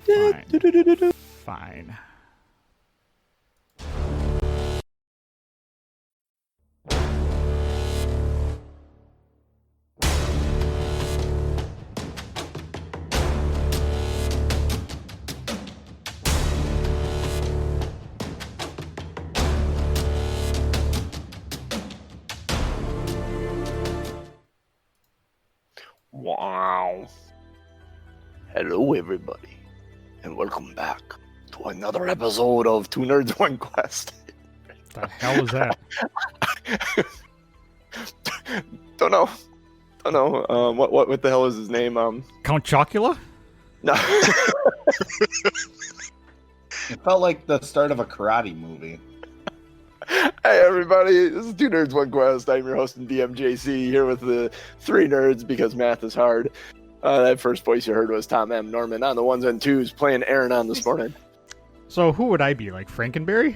Fine. Fine. Wow. Hello, everybody, and welcome back to another episode of Two Nerds, One Quest. The hell was that? Don't know. What the hell is his name? Count Chocula? No. It felt like the start of a karate movie. Hey, everybody, this is Two Nerds, One Quest. I'm your host and DMJC, here with the three nerds because math is hard. That first voice you heard was Tom M. Norman on the ones and twos, playing Aaron on this morning. So who would I be? Like Frankenberry?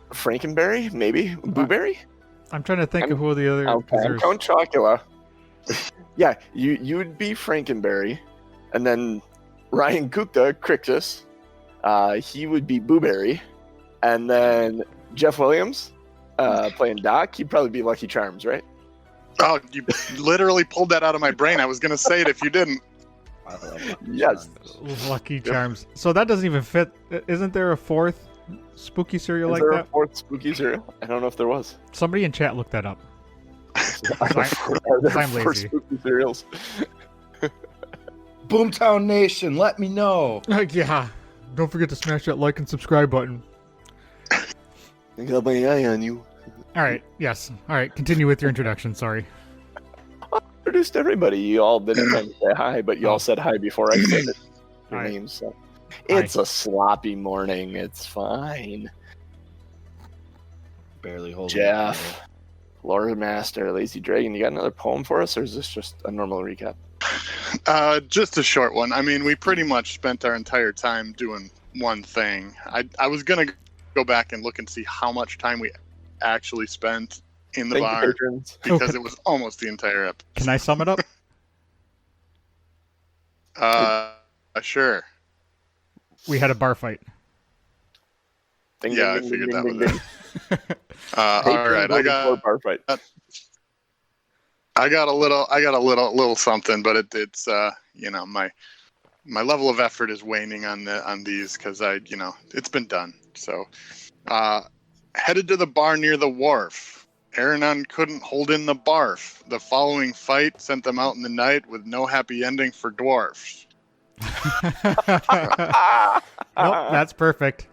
Frankenberry, maybe? Blueberry? I'm trying to think of who the other... Okay, I'm Count Chocula. Yeah, you would be Frankenberry, and then Ryan Gupta, Crixus, he would be Booberry, and then Jeff Williams, playing Doc, he'd probably be Lucky Charms, right? Oh, you literally pulled that out of my brain. I was going to say it if you didn't. I love Lucky Yes. Charms. Lucky Charms. So that doesn't even fit. Isn't there a fourth spooky cereal Is like there that? a fourth spooky cereal? I don't know if there was. Somebody in chat look that up. Are there I'm four lazy. spooky cereals? Boomtown Nation, let me know. Yeah. Don't forget to smash that like and subscribe button. I got my eye on you. All right. Yes. All right. Continue with your introduction. Sorry. I introduced everybody. You all didn't even say hi, but you all said hi before I said it. Your Hi. names. So. Hi. It's a sloppy morning. It's fine. Barely holding Jeff, Lore Master, Lazy Dragon, you got another poem for us, or is this just a normal recap? Just a short one. I mean, we pretty much spent our entire time doing one thing. I was going to go back and look and see how much time we actually spent in the Thank you, bar, patrons. because it was almost the entire episode. Can I sum it up? Sure. We had a bar fight. Ding, Yeah, ding, I ding, figured ding, that ding, was ding. it. All Patron right, voted for a bar fight. I got a little something, but it's my level of effort is waning on these because it's been done. So, headed to the bar near the wharf. Aranon couldn't hold in the barf. The following fight sent them out in the night with no happy ending for dwarfs. Nope, that's perfect.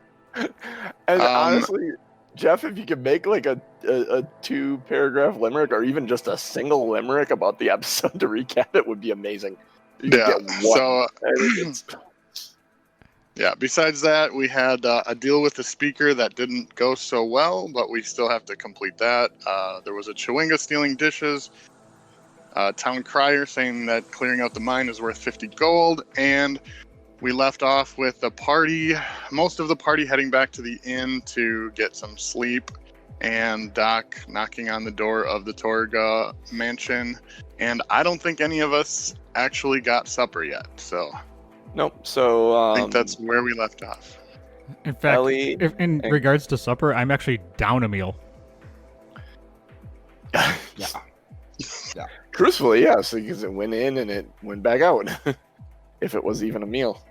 And honestly, Jeff, if you could make like a 2-paragraph limerick or even just a single limerick about the episode to recap it would be amazing. You could Yeah, get one. so It's- yeah. Besides that, we had a deal with the speaker that didn't go so well, but we still have to complete that. There was a Chewinga stealing dishes. Town crier saying that clearing out the mine is worth 50 gold, and we left off with the party, most of the party heading back to the inn to get some sleep, and Doc knocking on the door of the Torga mansion, and I don't think any of us actually got supper yet, so Nope. So I think that's where we left off. In fact, Ellie in regards to supper, I'm actually down a meal. Yeah. truthfully, yes, because it went in and it went back out. If it was even a meal.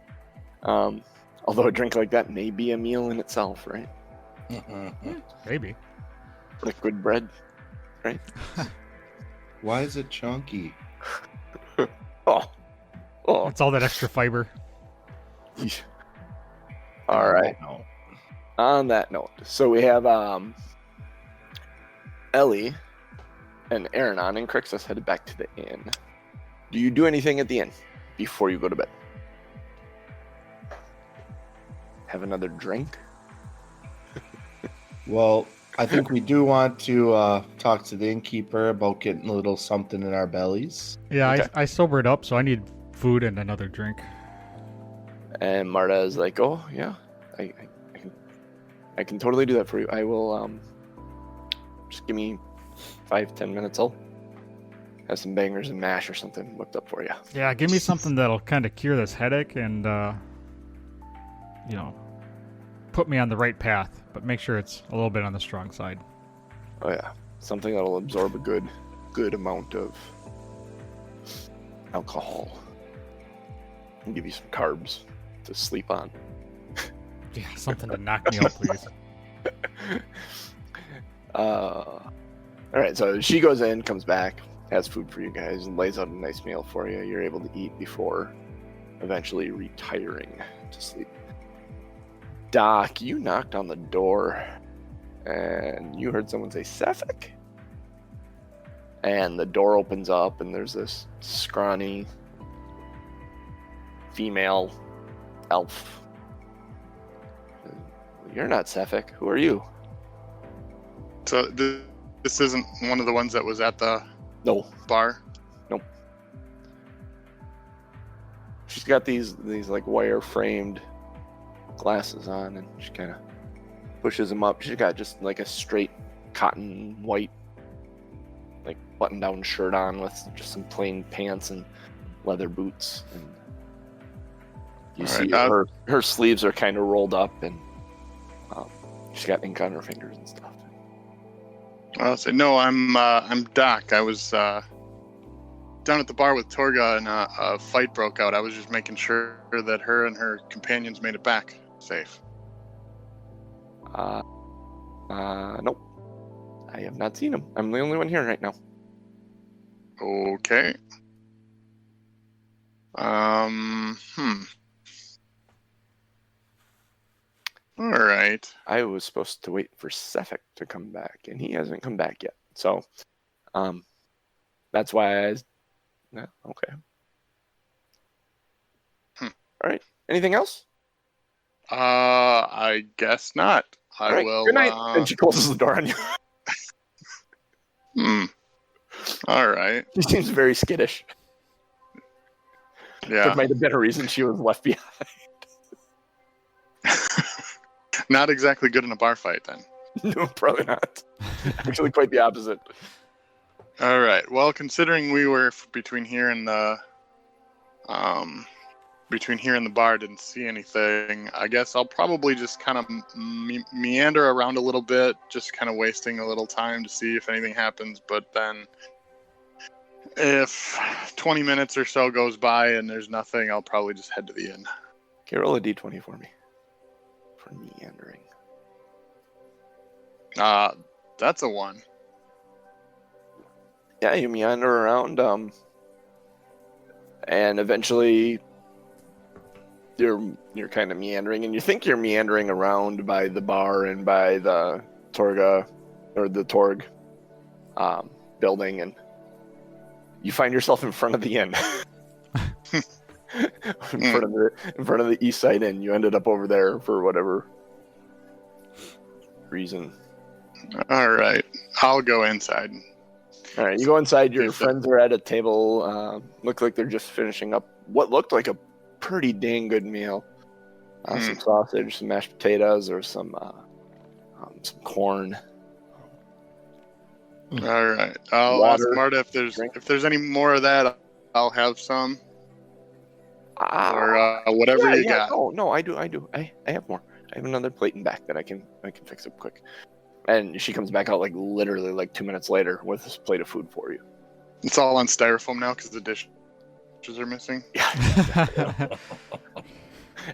Although a drink like that may be a meal in itself, right? Maybe. Liquid bread, right? Why is it chunky? Oh. It's all that extra fiber. Yeesh. All right. No. On that note, so we have Ellie and Aranon and Crixus headed back to the inn. Do you do anything at the inn before you go to bed? Have another drink? Well, I think we do want to talk to the innkeeper about getting a little something in our bellies. Yeah, Okay. I sobered up, so I need food and another drink. And Marta is like, "Oh yeah, I can totally do that for you. I will just give me 5-10 minutes. I'll have some bangers and mash or something whipped up for you." Yeah, give me something that'll kind of cure this headache, and put me on the right path, but make sure it's a little bit on the strong side. Oh yeah, something that'll absorb a good amount of alcohol and give you some carbs to sleep on. Yeah, something to knock me out, please. All right, so she goes in, comes back, has food for you guys, and lays out a nice meal for you. You're able to eat before eventually retiring to sleep. Doc, you knocked on the door, and you heard someone say, Sefik? And the door opens up, and there's this scrawny female elf. You're not Sefik. Who are you? So this isn't one of the ones that was at the No. bar? Nope. She's got these like wire framed glasses on, and she kind of pushes them up. She's got just like a straight cotton white like button down shirt on with just some plain pants and leather boots, and you see her sleeves are kind of rolled up, and she's got ink on her fingers and stuff. I'll say, no, I'm Doc. I was down at the bar with Torga, and a fight broke out. I was just making sure that her and her companions made it back safe. Nope. I have not seen him. I'm the only one here right now. Okay. All right. I was supposed to wait for Sefik to come back, and he hasn't come back yet. So, that's why yeah, okay. All right. Anything else? I guess not. I All right. will. Good night. And she closes the door on you. All right. She seems very skittish. Yeah. There might have been a reason she was left behind. Not exactly good in a bar fight, then. No, probably not. Actually, quite the opposite. All right. Well, considering we were between here and the bar, didn't see anything. I guess I'll probably just kind of meander around a little bit, just kind of wasting a little time to see if anything happens. But then, if 20 minutes or so goes by and there's nothing, I'll probably just head to the inn. Okay, roll a d20 for me. For meandering. That's a 1. Yeah, you meander around, and eventually you're kind of meandering, and you think you're meandering around by the bar and by the Torg building, and you find yourself in front of the inn. in front of the East Side Inn. You ended up over there for whatever reason. All right, I'll go inside. All right, you go inside. Your friends are at a table. Look like they're just finishing up what looked like a pretty dang good meal. Some sausage, some mashed potatoes, or some corn. All right, I'll ask Marta if there's any more of that. I'll have some. Or whatever you got. No, I do. I have more. I have another plate in back that I can fix up quick. And she comes back out like literally like 2 minutes later with this plate of food for you. It's all on styrofoam now because the dishes are missing. Yeah.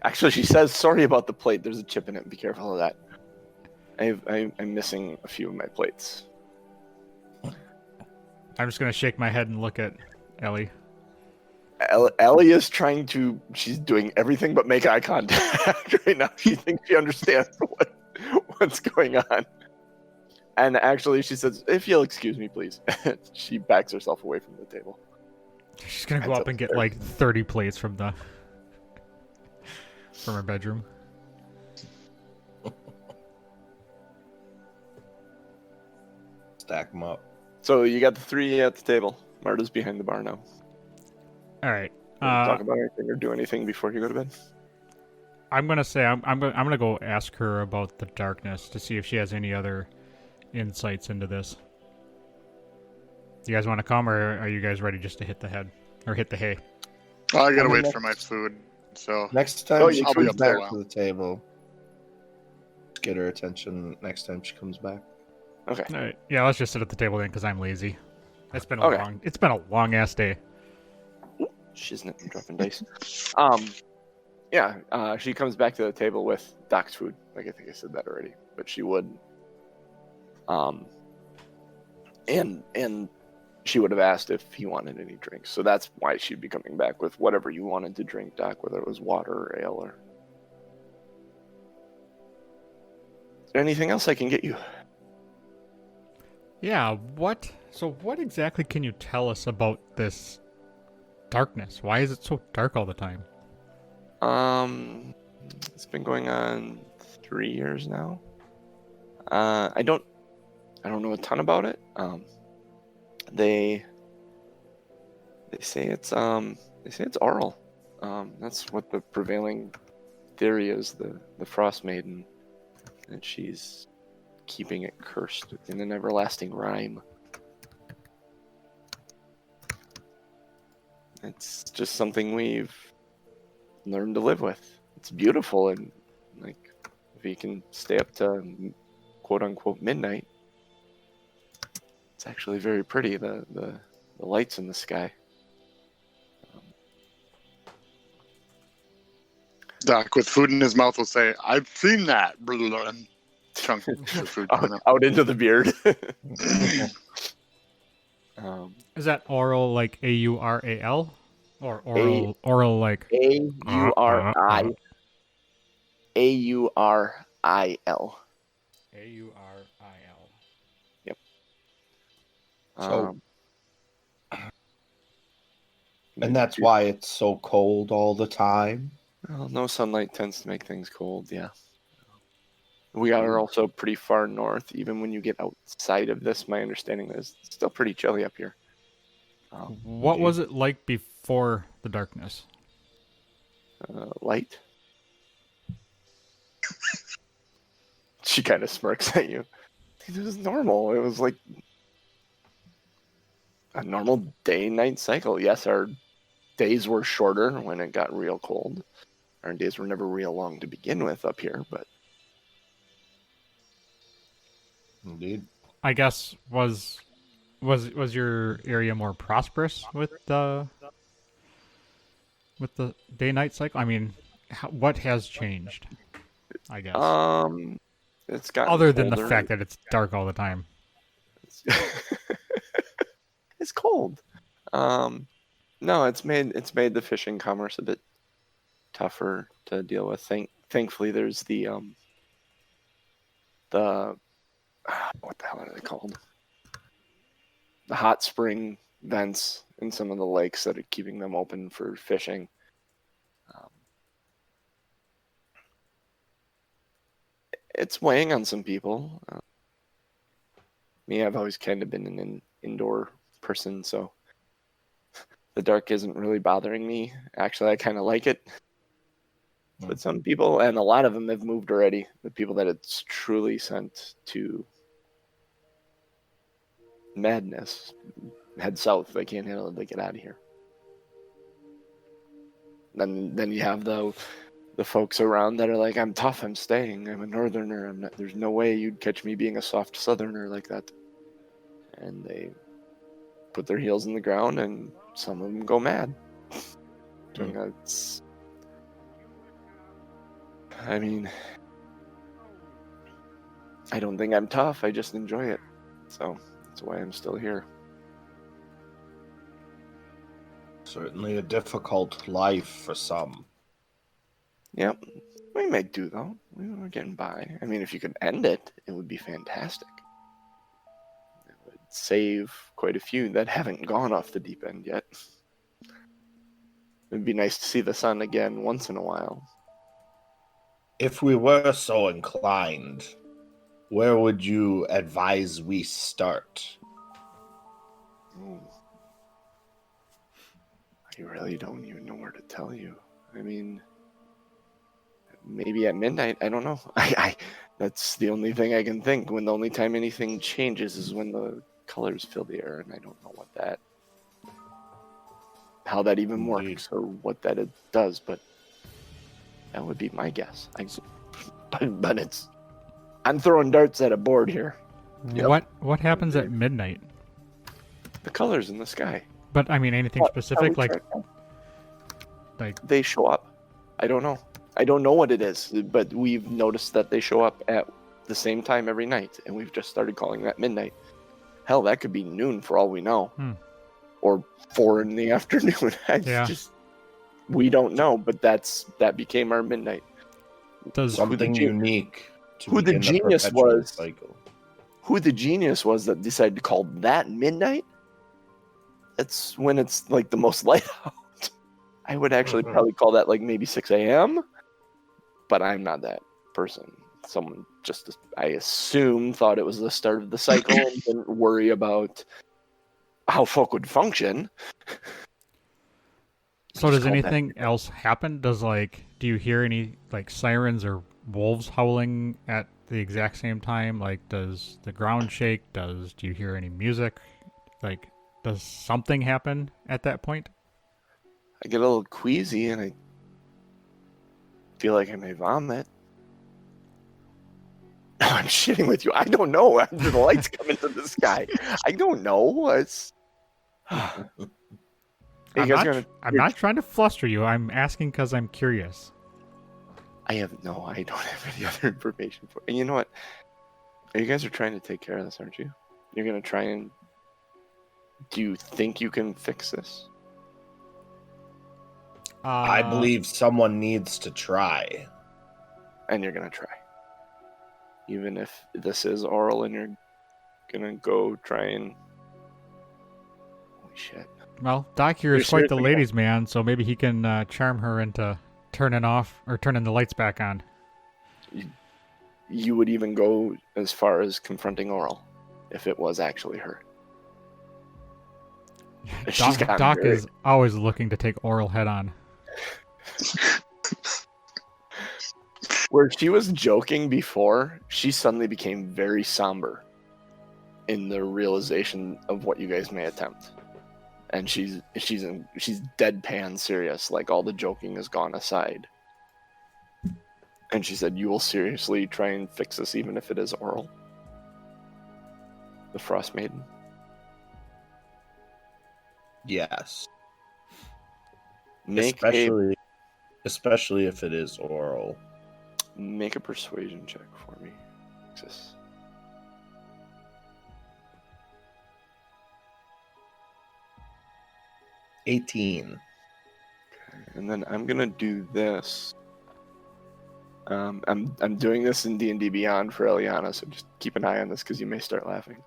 Actually, she says, "Sorry about the plate. There's a chip in it. Be careful of that." I'm missing a few of my plates. I'm just gonna shake my head and look at Ellie. Ellie is she's doing everything but make eye contact right now. She thinks she understands what's going on. And actually, she says, "If you'll excuse me, please." She backs herself away from the table. She's gonna go up and get like 30 plates from her bedroom. Stack them up. So you got the 3 at the table. Marta's behind the bar now. All right. Talk about anything or do anything before you go to bed? I'm gonna say I'm gonna go ask her about the darkness to see if she has any other insights into this. You guys want to come, or are you guys ready just to hit the hay? Oh, I gotta wait for my food. So Next time Oh, she I'll be comes up there a back while. to the table, get her attention next time she comes back. Okay. All right. Yeah, let's just sit at the table then, because I'm lazy. It's been a Okay. long ass day. Shiznit and dropping dice. Yeah, she comes back to the table with Doc's food. Like I think I said that already, but she would. And she would have asked if he wanted any drinks. So that's why she'd be coming back with whatever you wanted to drink, Doc, whether it was water or ale or. Is there anything else I can get you? Yeah, what exactly can you tell us about this darkness? Why is it so dark all the time? It's been going on 3 years now. I don't know a ton about it. They say it's oral. That's what the prevailing theory is. The Frost Maiden, and she's keeping it cursed in an everlasting rhyme. It's just something we've learned to live with. It's beautiful, and like if you can stay up to quote unquote midnight, it's actually very pretty. The lights in the sky. Doc, with food in his mouth, will say, "I've seen that," and chunk the food coming up. Out into the beard. Is that oral like AURAL? Or oral like AURI AURIL. AURIL? Yep. So, and that's why it's so cold all the time. Well, no sunlight tends to make things cold. Yeah. We are also pretty far north. Even when you get outside of this, my understanding is it's still pretty chilly up here. What was it like before the darkness? Light. She kind of smirks at you. It was normal. It was like a normal day-night cycle. Yes, our days were shorter when it got real cold. Our days were never real long to begin with up here, but Indeed. I guess was your area more prosperous with the day-night cycle? I mean, what has changed? I guess it's gotten other than the colder. fact that it's dark all the time. It's cold. No, it's made the fishing commerce a bit tougher to deal with. Thankfully, there's the what the hell are they called? The hot spring vents in some of the lakes that are keeping them open for fishing. It's weighing on some people. Me, I've always kind of been an indoor person, so the dark isn't really bothering me. Actually, I kind of like it. But some people, and a lot of them have moved already, the people that it's truly sent to madness, head south. They can't handle it. They get out of here. Then you have the folks around that are like, I'm tough, I'm staying, I'm a northerner, I'm not, there's no way you'd catch me being a soft southerner like that. And they put their heels in the ground, and some of them go mad. I mean, I don't think I'm tough, I just enjoy it. So that's why I'm still here. Certainly a difficult life for some. Yep. We might do, though. We're getting by. I mean, if you could end it, it would be fantastic. It would save quite a few that haven't gone off the deep end yet. It'd be nice to see the sun again once in a while. If we were so inclined, where would you advise we start? I really don't even know where to tell you. I mean, maybe at midnight. I don't know. I that's the only thing I can think. When the only time anything changes is when the colors fill the air, and I don't know how that even works or what that it does. But That would be my guess. But it's... I'm throwing darts at a board here. Yep. What happens at midnight? The colors in the sky. But I mean, anything specific like they show up. I don't know. I don't know what it is, but we've noticed that they show up at the same time every night, and we've just started calling that midnight. Hell, that could be noon for all we know, or 4 in the afternoon. We don't know, but that became our midnight. Does Something unique. Who the genius was? Cycle. Who the genius was that decided to call that midnight? That's when it's like the most light out. I would actually probably call that like maybe 6 a.m. But I'm not that person. Someone just, I assume, thought it was the start of the cycle and didn't worry about how folk would function. So does anything else happen? Do you hear any like sirens or wolves howling at the exact same time? Like, does the ground shake? Do you hear any music? Like, does something happen at that point? I get a little queasy and I feel like I may vomit. I'm shitting with you. I don't know. The lights come into the sky. I don't know. It's... I'm not trying to fluster you. I'm asking because I'm curious. I don't have any other information for you. You know what? You guys are trying to take care of this, aren't you? You're going to try and... Do you think you can fix this? I believe someone needs to try. And you're going to try. Even if this is oral and you're going to go try and... Holy shit. Well, Doc here is quite the ladies' man, so maybe he can charm her into turning the lights back on. You would even go as far as confronting oral if it was actually her. Doc is always looking to take oral head on. Where she was joking before, she suddenly became very somber in the realization of what you guys may attempt. And she's deadpan serious, like all the joking has gone aside. And she said, "You will seriously try and fix this even if it is oral?" The Frost Maiden. Yes. Especially if it is oral. Make a persuasion check for me, Alexis. $18. Okay, and then I'm gonna do this. I'm doing this in D&D Beyond for Eliana, so just keep an eye on this because you may start laughing,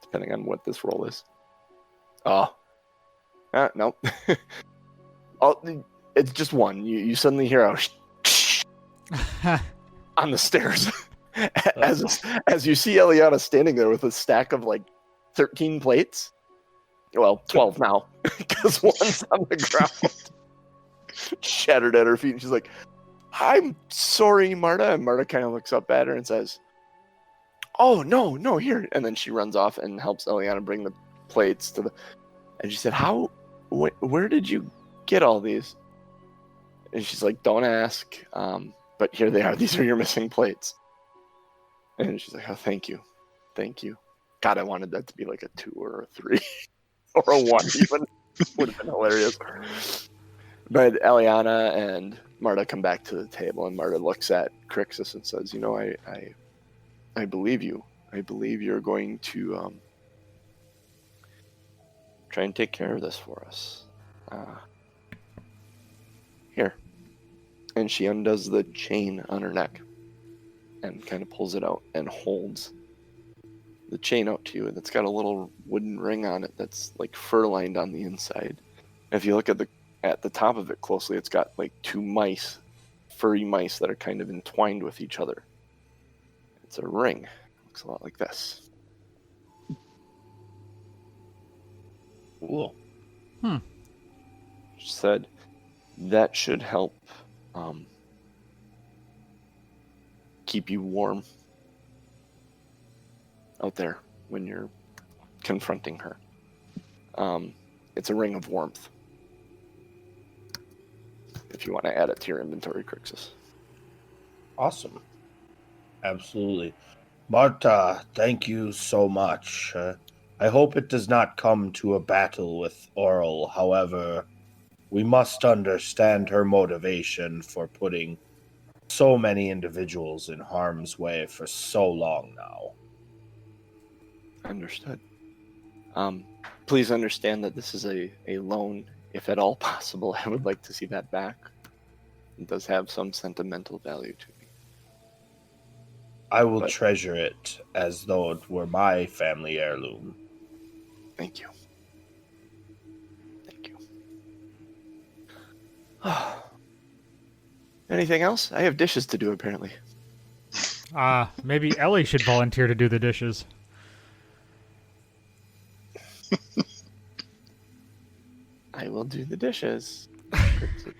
depending on what this roll is. No. It's just one. You suddenly hear a on the stairs as you see Eliana standing there with a stack of like 13 plates. Well, 12 now, because one's on the ground, shattered at her feet. And she's like, "I'm sorry, Marta." And Marta kind of looks up at her and says, "Oh, no, here." And then she runs off and helps Eliana bring the plates to the... And she said, where did you get all these? And she's like, "Don't ask. But here they are. These are your missing plates." And she's like, "Oh, thank you. Thank you." God, I wanted that to be like a 2 or a 3 or a 1 even. Would have been hilarious. But Eliana and Marta come back to the table, and Marta looks at Crixus and says, "You know, I believe you. I believe you're going to try and take care of this for us. Here." And she undoes the chain on her neck and kind of pulls it out and holds the chain out to you. And it's got a little wooden ring on it that's like fur lined on the inside. If you look at the top of it closely, it's got like 2 mice, furry mice that are kind of entwined with each other. It's a ring. It looks a lot like this. Cool. She said that should help keep you warm out there when you're confronting her. It's a ring of warmth. if you want to add it to your inventory, Crixus. Awesome. Absolutely. Marta, thank you so much. I hope it does not come to a battle with Oral. However, we must understand her motivation for putting so many individuals in harm's way for so long now. Understood. Please understand that this is a loan, if at all possible. I would like to see that back. It does have some sentimental value to me. I will But- treasure it as though it were my family heirloom. Thank you. Thank you. Anything else? I have dishes to do, apparently. Maybe Ellie should volunteer to do the dishes. I will do the dishes.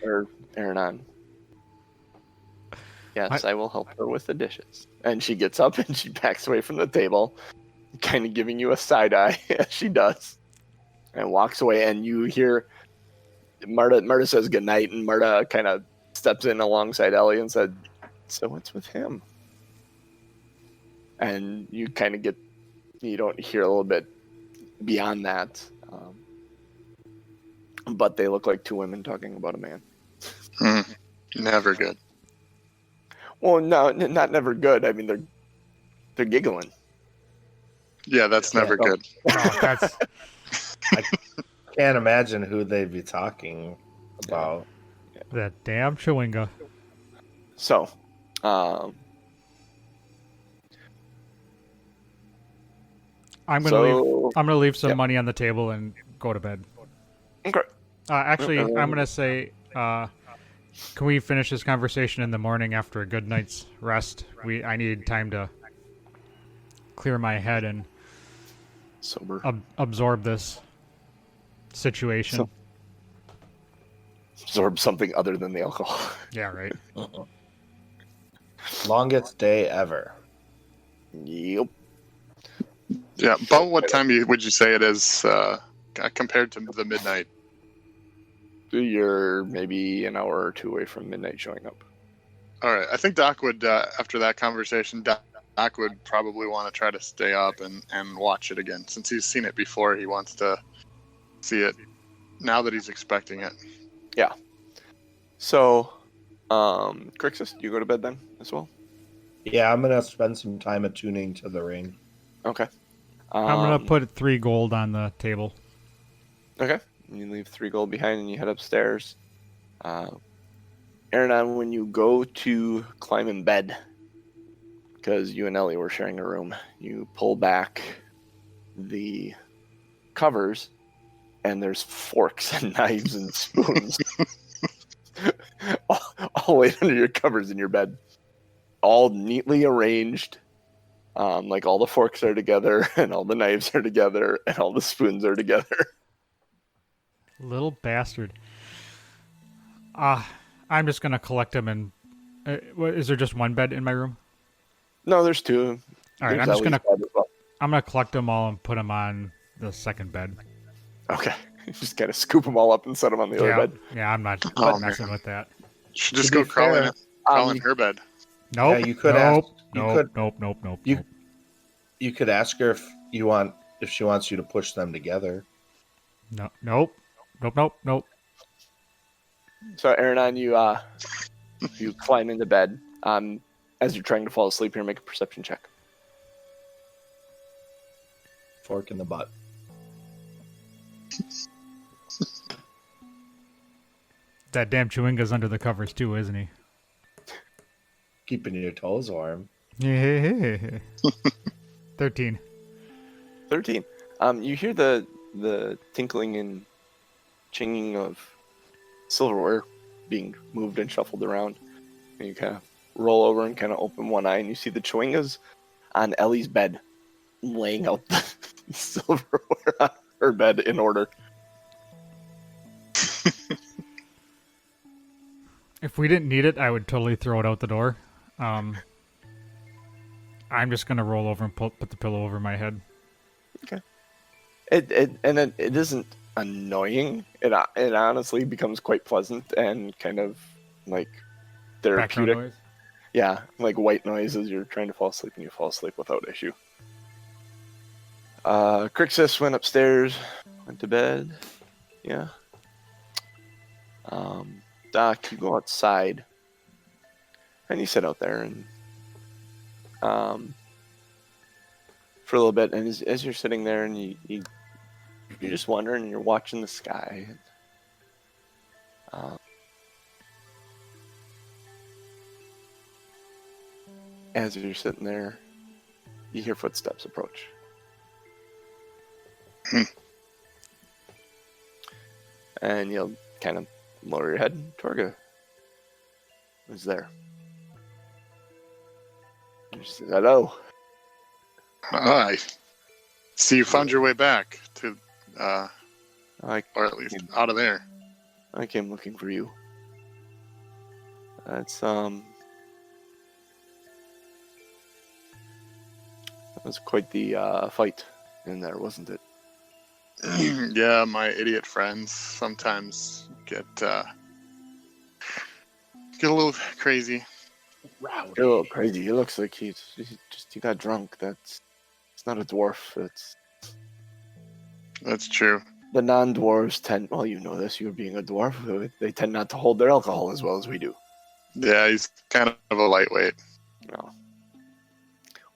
Or Aaron. Yes, I will help her with the dishes. And she gets up and she backs away from the table, kind of giving you a side eye as she does, and walks away. And you hear Marta says goodnight, and Marta kind of steps in alongside Ellie and said, "So what's with him?" And you kind of you don't hear a little bit beyond that. But they look like two women talking about a man. Never good. Well, no, not never good. I mean, they're giggling. Yeah, that's never Yeah. good. Oh, that's Can't imagine who they'd be talking about. that damn Chewinga. So, I'm gonna leave some money on the table and go to bed. Okay. Actually, I'm gonna say, can we finish this conversation in the morning after a good night's rest? I need time to clear my head and Sober. absorb this situation. Absorb something other than the alcohol. Yeah, right. Longest day ever. Yep. Yeah, about what time would you say it is compared to the midnight? You're maybe an hour or two away from midnight showing up. All right, I think Doc would, after that conversation, Doc would probably want to try to stay up and watch it again. Since he's seen it before, he wants to see it now that he's expecting it. Yeah. So, Crixus, do you go to bed then as well? Yeah, I'm gonna spend some time attuning to the ring. Okay. I'm gonna put 3 gold on the table. Okay. You leave 3 gold behind and you head upstairs. Aaron, when you go to climb in bed, because you and Ellie were sharing a room, you pull back the covers and there's forks and knives and spoons all laid under your covers in your bed, all neatly arranged. Like all the forks are together and all the knives are together and all the spoons are together. Little bastard. I'm just gonna collect them and. Is there just one bed in my room? No, there's 2. All right, There's I'm just Ellie's gonna bed as well. I'm gonna collect them all and put them on the second bed. Okay. Just kind of scoop them all up and set them on the other bed. Yeah, I'm not Oh, messing man. with that. Should just To go be crawl fair, in her bed. Nope. Yeah, you could nope. ask- you nope. could- Nope. Nope. Nope. you- nope. You could ask her if she wants you to push them together. No. Nope. Nope. Nope. Nope. So, Aaron, you climb into bed. As you're trying to fall asleep here, make a perception check. Fork in the butt. That damn Chewinga's under the covers too, isn't he? Keeping your toes warm. Yeah. 13. 13. You hear the tinkling and chinging of silverware being moved and shuffled around. And you kind of roll over and kind of open one eye, and you see the Chewingas on Ellie's bed, laying out the silverware on her bed in order. If we didn't need it, I would totally throw it out the door. I'm just gonna roll over and put the pillow over my head. It isn't annoying. It honestly becomes quite pleasant and kind of like Background therapeutic. noise. Yeah, like white noise as you're trying to fall asleep and you fall asleep without issue. Crixus went upstairs, went to bed. Yeah. Doc, you go outside and you sit out there and for a little bit, and as you're sitting there and you're just wondering and you're watching the sky. And, as you're sitting there, you hear footsteps approach. And you'll kind of lower your head. Torga is there. She says, hello. I see you found your way back to, I or at least out of there. came looking for you. That was quite the fight in there, wasn't it? Yeah, my idiot friends sometimes get a little crazy. Rowdy. You're a little crazy. He looks like he got drunk. It's not a dwarf. That's true. The non-dwarves tend. Well, you know this. You being a dwarf, they tend not to hold their alcohol as well as we do. Yeah, he's kind of a lightweight. No.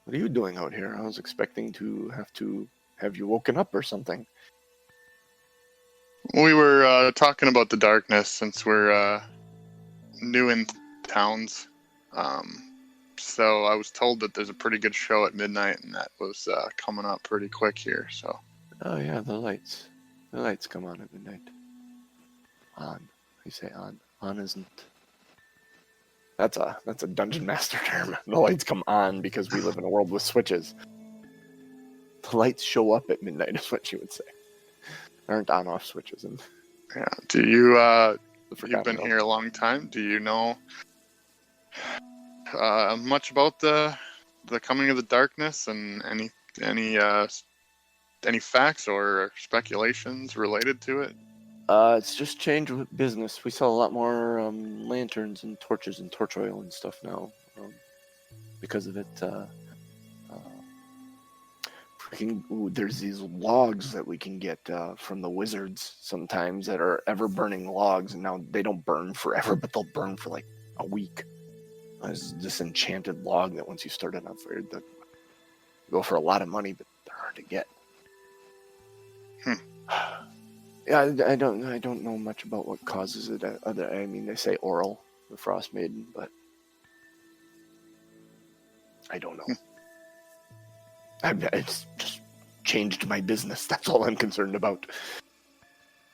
What are you doing out here? I was expecting to have you woken up or something. We were talking about the darkness since we're new in towns. So I was told that there's a pretty good show at midnight, and that was coming up pretty quick here. So. Oh yeah, the lights. The lights come on at midnight. On. You say on. On isn't. That's a dungeon master term. The lights come on because we live in a world with switches. The lights show up at midnight is what you would say. There aren't on-off switches. And Yeah. Do you? You've Forgotten been here a long time. Do you know much about the coming of the darkness and any facts or speculations related to it? It's just changed with business. We sell a lot more lanterns and torches and torch oil and stuff now. Because of it, there's these logs that we can get from the wizards sometimes that are ever burning logs, and now they don't burn forever, but they'll burn for like a week. There's this enchanted log that once you start it on fire, they go for a lot of money, but they're hard to get. Yeah, I don't know much about what causes it. I mean, they say Oral, the Frost Maiden, but I don't know. It's just changed my business. That's all I'm concerned about.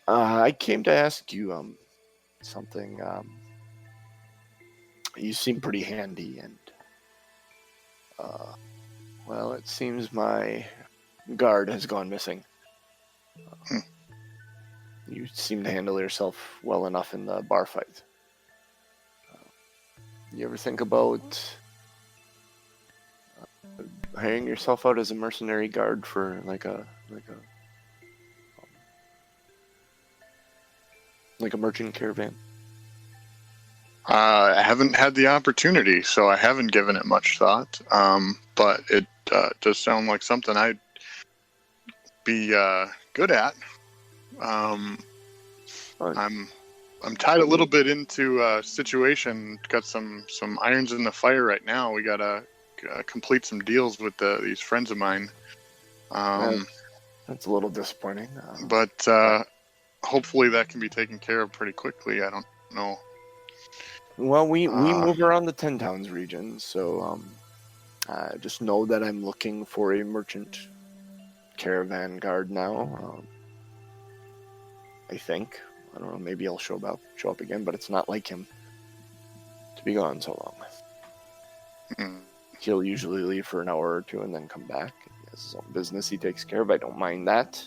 I came to ask you something. You seem pretty handy, and well, it seems my guard has gone missing. You seem to handle yourself well enough in the bar fight. You ever think about hiring yourself out as a mercenary guard for like a merchant caravan? I haven't had the opportunity, so I haven't given it much thought. But it does sound like something I'd be good at. I'm tied a little bit into a situation. Got some irons in the fire right now. We gotta complete some deals with these friends of mine. That's a little disappointing. But hopefully that can be taken care of pretty quickly. I don't know. Well, we move around the 10 Towns region, so just know that I'm looking for a merchant caravan guard now. I think. I don't know, maybe he'll show up again, but it's not like him to be gone so long. He'll usually leave for an hour or two and then come back. He has his own business he takes care of. I don't mind that.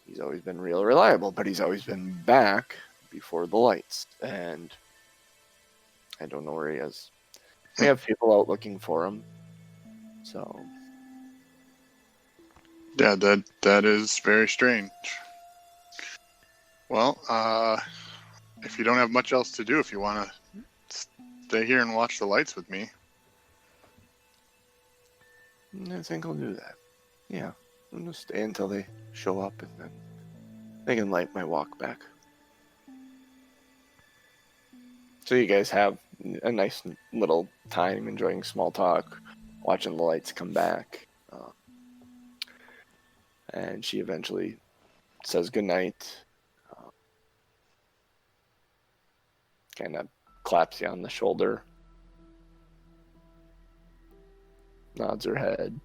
He's always been real reliable, but he's always been back before the lights, and I don't know where he is. We have people out looking for him, so... Yeah, that is very strange. Well, if you don't have much else to do, if you want to stay here and watch the lights with me. I think I'll do that. Yeah, I'm gonna stay until they show up, and then they can light my walk back. So you guys have a nice little time enjoying small talk, watching the lights come back. And she eventually says goodnight. Kind of claps you on the shoulder. Nods her head.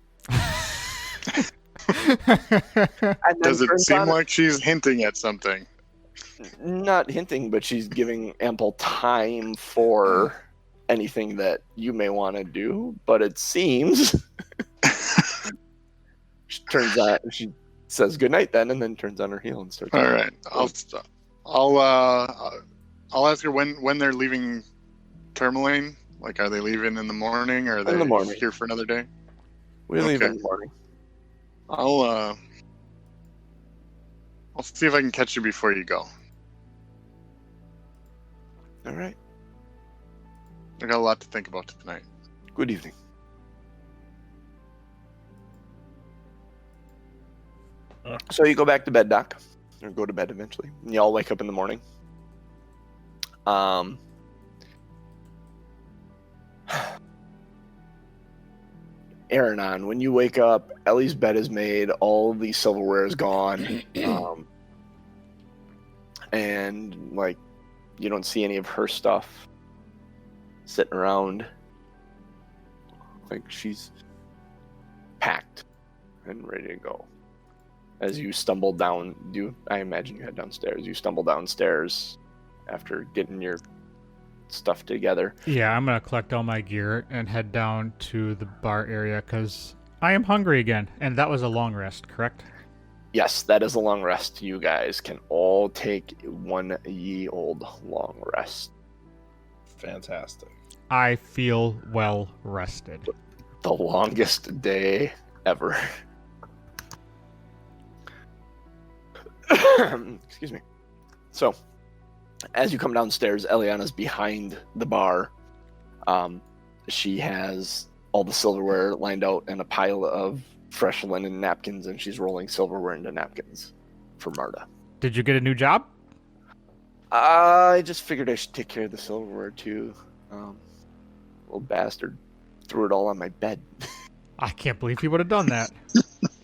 Does it seem like she's hinting at something? Not hinting, but she's giving ample time for anything that you may want to do. But it seems she says goodnight then, and then turns on her heel and starts. All right, I'll ask her when they're leaving Tourmaline. Like, are they leaving in the morning, or are they In the morning. here for another day? We leave Okay. in the morning. I'll see if I can catch you before you go. All right. I got a lot to think about tonight. Good evening. So you go back to bed, Doc, or go to bed eventually. And you all wake up in the morning. Aranon, when you wake up, Ellie's bed is made. All the silverware is gone, and like you don't see any of her stuff sitting around. Like she's packed and ready to go. As you stumble down, I imagine you head downstairs. You stumble downstairs after getting your stuff together. Yeah, I'm gonna collect all my gear and head down to the bar area because I am hungry again. And that was a long rest, correct? Yes, that is a long rest. You guys can all take one ye old long rest. Fantastic. I feel well rested. The longest day ever. Excuse me. So, as you come downstairs, Eliana's behind the bar. She has all the silverware lined out in a pile of fresh linen napkins, and she's rolling silverware into napkins for Marta. Did you get a new job? I just figured I should take care of the silverware too. Little bastard threw it all on my bed. I can't believe he would have done that.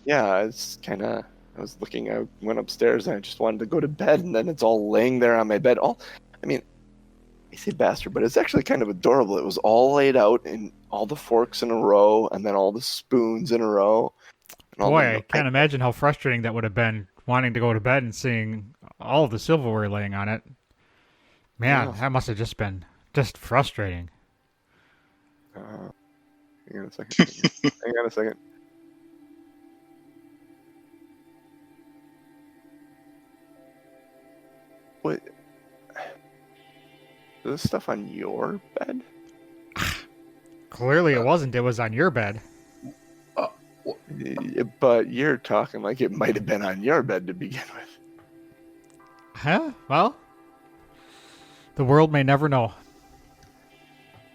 Yeah, it's kind of. I was looking. I went upstairs and I just wanted to go to bed, and then it's all laying there on my bed. I say bastard, but it's actually kind of adorable. It was all laid out in all the forks in a row, and then all the spoons in a row. And Boy, I can't imagine how frustrating that would have been, wanting to go to bed and seeing all of the silverware laying on it. Man, Yeah. that must have just been frustrating. Hang on a second. Hang on a second. What? Is this stuff on your bed? Clearly it wasn't. It was on your bed. But you're talking like it might have been on your bed to begin with. Huh? Well, the world may never know.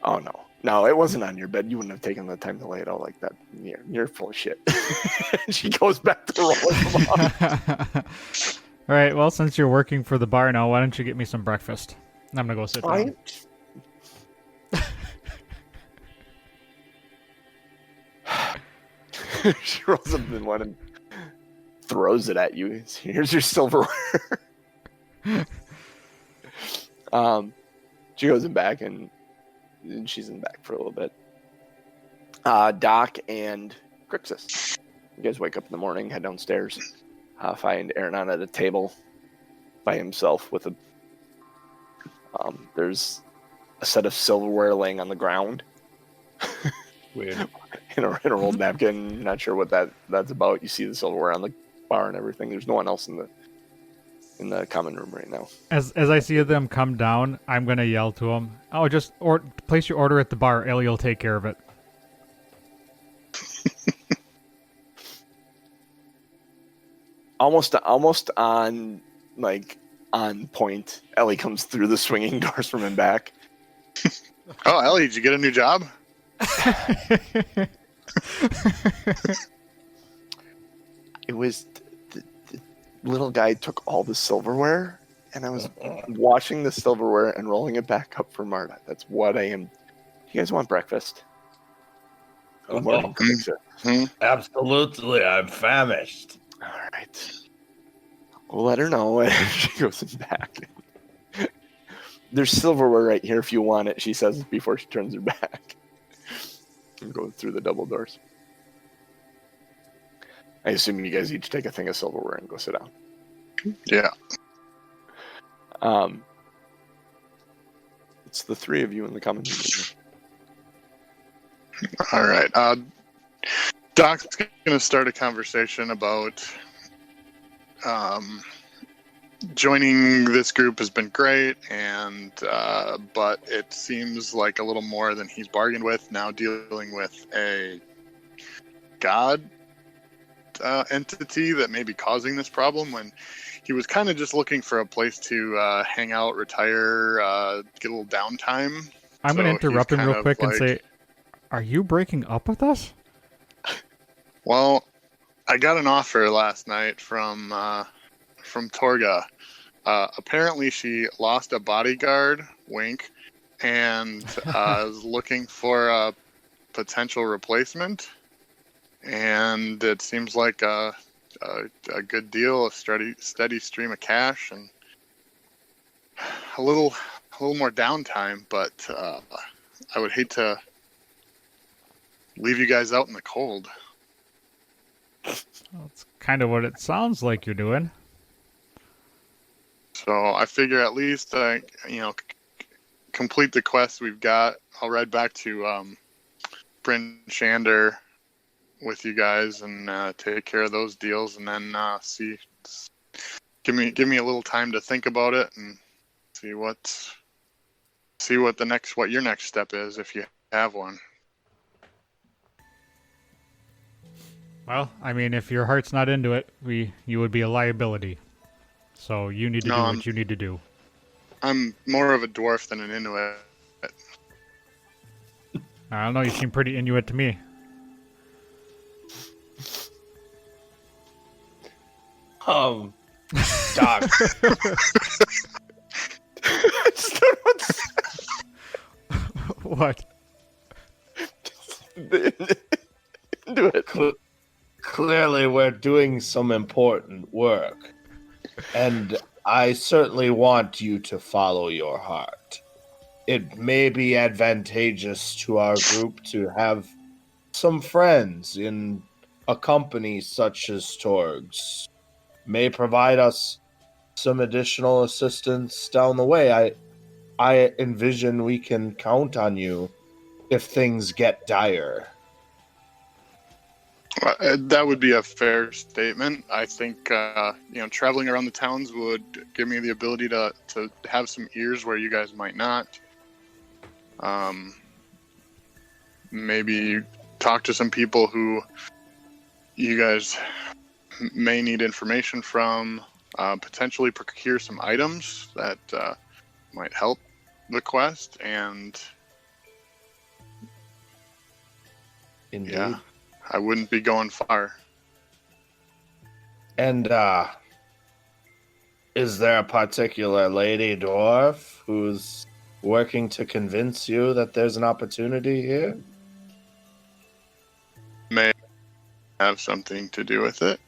Oh, no. No, it wasn't on your bed. You wouldn't have taken the time to lay it out like that. You're full of shit. She goes back to rolling them up. All right, well, since you're working for the bar now, why don't you get me some breakfast? I'm going to go sit down. She rolls up in one and throws it at you. Here's your silverware. She goes in back and she's in the back for a little bit. Doc and Crixus. You guys wake up in the morning, head downstairs, find Aranon at a table by himself with there's a set of silverware laying on the ground. Weird. in a rolled napkin. Not sure what that's about. You see the silverware on the bar and everything. There's no one else in the common room right now. As I see them come down, I'm going to yell to them, "Oh, just place your order at the bar. Ellie will take care of it." Almost on like on point. Ellie comes through the swinging doors from in back. Oh, Ellie, did you get a new job? It was the little guy took all the silverware, and I was washing the silverware and rolling it back up for Marta. That's what I am. You guys want breakfast? Good morning, Quixa. Absolutely, I'm famished. All right. We'll let her know. And she goes in back. There's silverware right here if you want it, she says before she turns her back. I'm going through the double doors. I assume you guys each take a thing of silverware and go sit down. Yeah. It's the three of you in the common room. All right. Doc's going to start a conversation about joining this group has been great, and but it seems like a little more than he's bargained with. Now dealing with a god entity that may be causing this problem, when he was kind of just looking for a place to hang out, retire, get a little downtime. I'm going to interrupt him real quick and like, say, are you breaking up with us? Well, I got an offer last night from Torga. Apparently she lost a bodyguard, wink, and is looking for a potential replacement. And it seems like a good deal, a steady stream of cash, and a little more downtime. But I would hate to leave you guys out in the cold. That's kind of what it sounds like you're doing. So I figure at least complete the quest we've got. I'll ride back to Bryn Shander with you guys and take care of those deals, and then give me a little time to think about it and see what your next step is, if you have one. Well, I mean, if your heart's not into it, you would be a liability. So you need to do what you need to do. I'm more of a dwarf than an Inuit. I don't know, you seem pretty Inuit to me. Doc. What? Do it. Clearly, we're doing some important work, and I certainly want you to follow your heart. It may be advantageous to our group to have some friends in a company such as Torg's. May provide us some additional assistance down the way. I envision we can count on you if things get dire. That would be a fair statement. I think traveling around the towns would give me the ability to have some ears where you guys might not. Maybe talk to some people who you guys may need information from. Potentially procure some items that might help the quest, and Indeed. yeah, I wouldn't be going far. And is there a particular lady dwarf who's working to convince you that there's an opportunity here? May have something to do with it.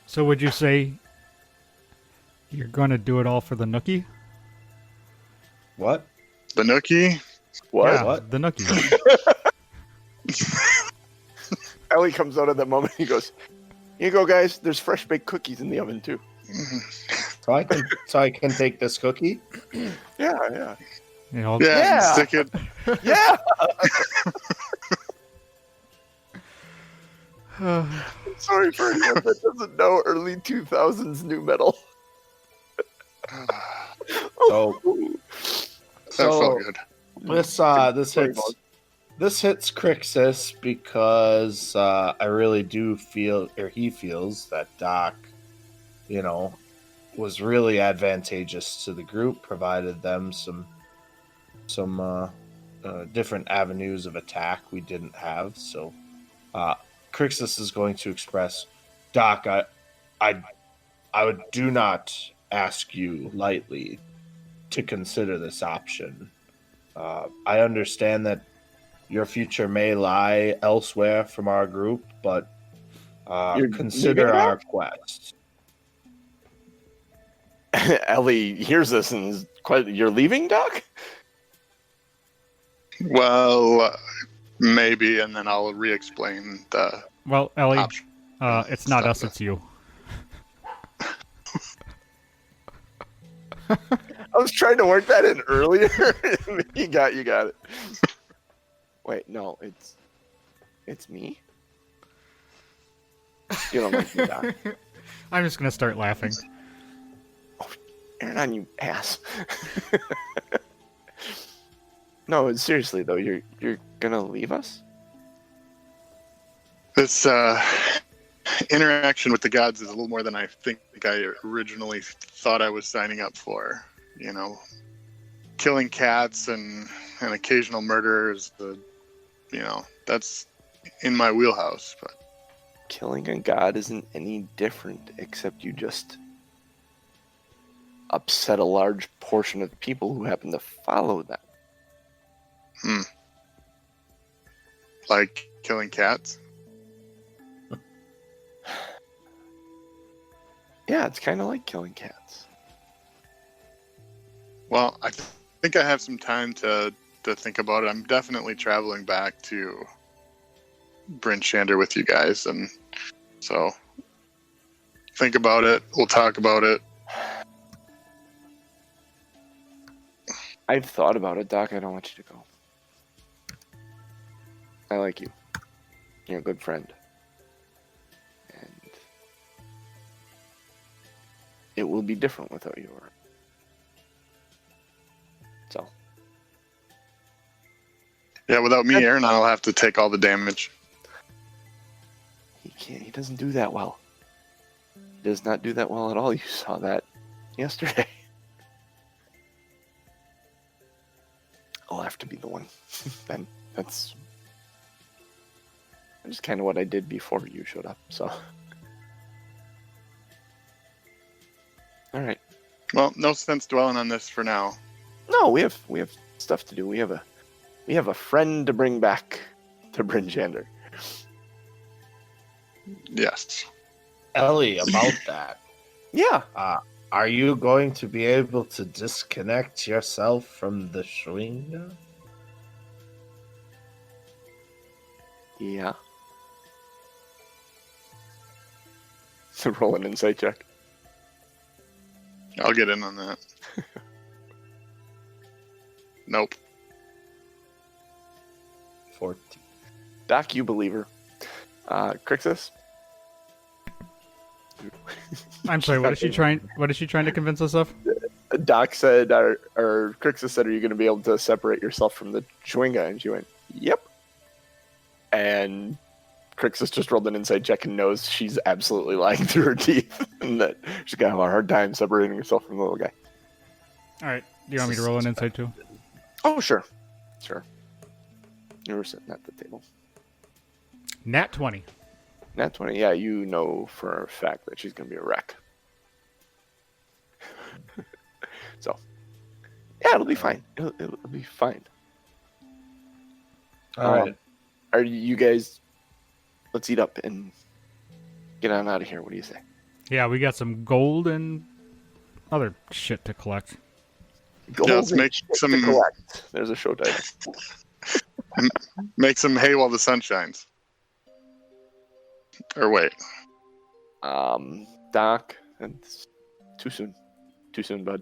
So would you say you're going to do it all for the Nookie? What? The Nookie? What? Yeah, What? the Nookie. Ellie comes out at that moment. He goes, "Here you go, guys. There's fresh baked cookies in the oven too." So I can take this cookie? Yeah. You know, Yeah. Stick it. Yeah. Sorry for anyone that doesn't know early 2000s new metal. So That felt good. this This hits Crixus because I really do feel, or he feels, that Doc, was really advantageous to the group, provided them some different avenues of attack we didn't have. So Crixus is going to express, Doc, I would do not ask you lightly to consider this option. I understand that your future may lie elsewhere from our group, but You're consider leaving, our Doc? quest. Ellie hears this and is quite. You're leaving, Doc? Well, maybe, and then I'll re-explain the Well, Ellie, option. it's not us, Stuff. it's you. I was trying to work that in earlier. you got it. Wait, no, it's me. You don't like me, Doc. I'm just gonna start laughing. Aaron, on you ass. No, seriously though, you're gonna leave us? This interaction with the gods is a little more than I think I originally thought I was signing up for. Killing cats and occasional murders. That's in my wheelhouse. But Killing a god isn't any different, except you just upset a large portion of the people who happen to follow them. like killing cats. Yeah, it's kind of like killing cats. Well, I think I have some time to think about it. I'm definitely traveling back to Bryn Shander with you guys, and so think about it. We'll talk about it. I've thought about it, Doc. I don't want you to go. I like you. You're a good friend. And it will be different without you around. So. Yeah, without me, Aaron, I'll have to take all the damage. He doesn't do that well. He does not do that well at all. You saw that yesterday. I'll have to be the one. Then that's just kind of what I did before you showed up. So, all right. Well, no sense dwelling on this for now. No, we have stuff to do. We have a friend to bring back to Bryn Shander. Yes. Ellie, about that. Yeah. Are you going to be able to disconnect yourself from the Schwinga? Yeah. Roll an insight check. I'll get in on that. Nope. 14. Doc, you believe her. Crixus? I'm sorry. What is she trying to convince us of? Doc said, or Crixus said, are you going to be able to separate yourself from the Chewinga? And she went, yep. And Crixus just rolled an insight check and knows she's absolutely lying through her teeth and that she's going to have a hard time separating herself from the little guy. All right. Do you want me to roll an insight too? Oh, sure. Sure. You were sitting at the table. Nat 20. Nat 20, yeah, you know for a fact that she's going to be a wreck. So, yeah, it'll be fine. It'll be fine. All right. Are you guys... Let's eat up and get on out of here. What do you say? Yeah, we got some gold and other shit to collect. Yeah, let's make some... There's a show title. Make some hay while the sun shines. Or wait. Doc, it's too soon. Too soon, bud.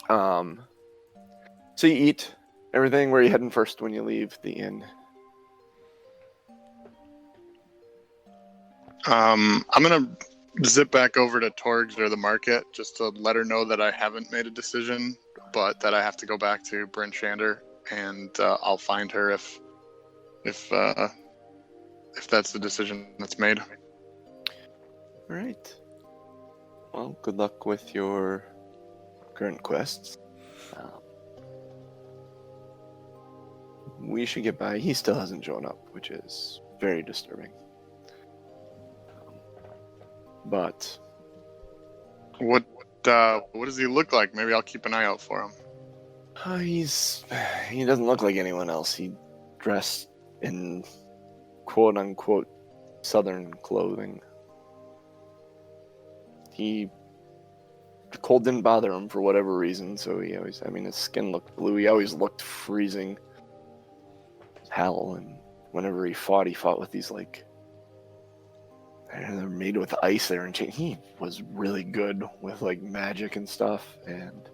So you eat everything. Where are you heading first when you leave the inn? I'm gonna zip back over to Torgs or the market just to let her know that I haven't made a decision but that I have to go back to Bryn Shander, and I'll find her if that's the decision that's made. All right. Well, good luck with your current quests. We should get by. He still hasn't shown up, which is very disturbing. But What does he look like? Maybe I'll keep an eye out for him. he doesn't look like anyone else. He dressed in quote unquote southern clothing. The cold didn't bother him for whatever reason, so his skin looked blue. He always looked freezing as hell, and whenever he fought with these they're made with ice there, and he was really good with magic and stuff, and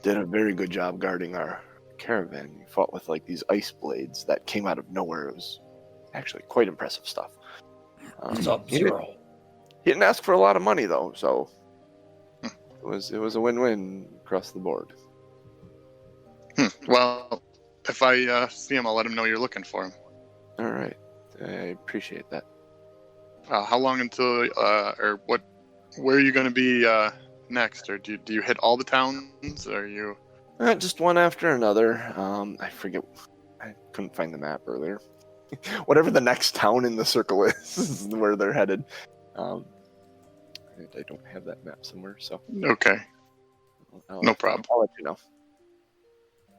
did a very good job guarding our caravan. He fought with these ice blades that came out of nowhere. It was actually quite impressive stuff. Sub-Zero. He didn't ask for a lot of money though, so it was a win-win across the board. Well, if I see him, I'll let him know you're looking for him. All right, I appreciate that. How long until where are you going to be next, or do you hit all the towns? Or are you Just one after another. I forget. I couldn't find the map earlier. Whatever the next town in the circle is where they're headed. I don't have that map somewhere, so okay? No problem. I'll let you know.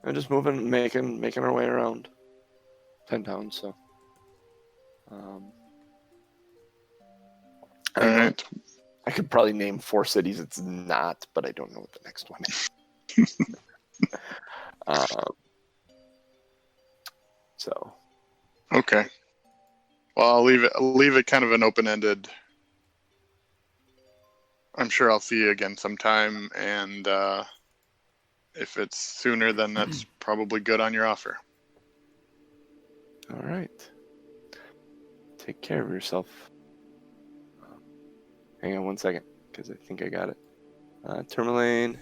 I'm just moving, making our way around 10 towns. So, All right. I could probably name 4 cities. It's not, but I don't know what the next one is. So. Okay. Well, I'll leave it kind of an open-ended. I'm sure I'll see you again sometime, and if it's sooner, then that's probably good on your offer. All right. Take care of yourself. Hang on one second, because I think I got it. Tourmaline.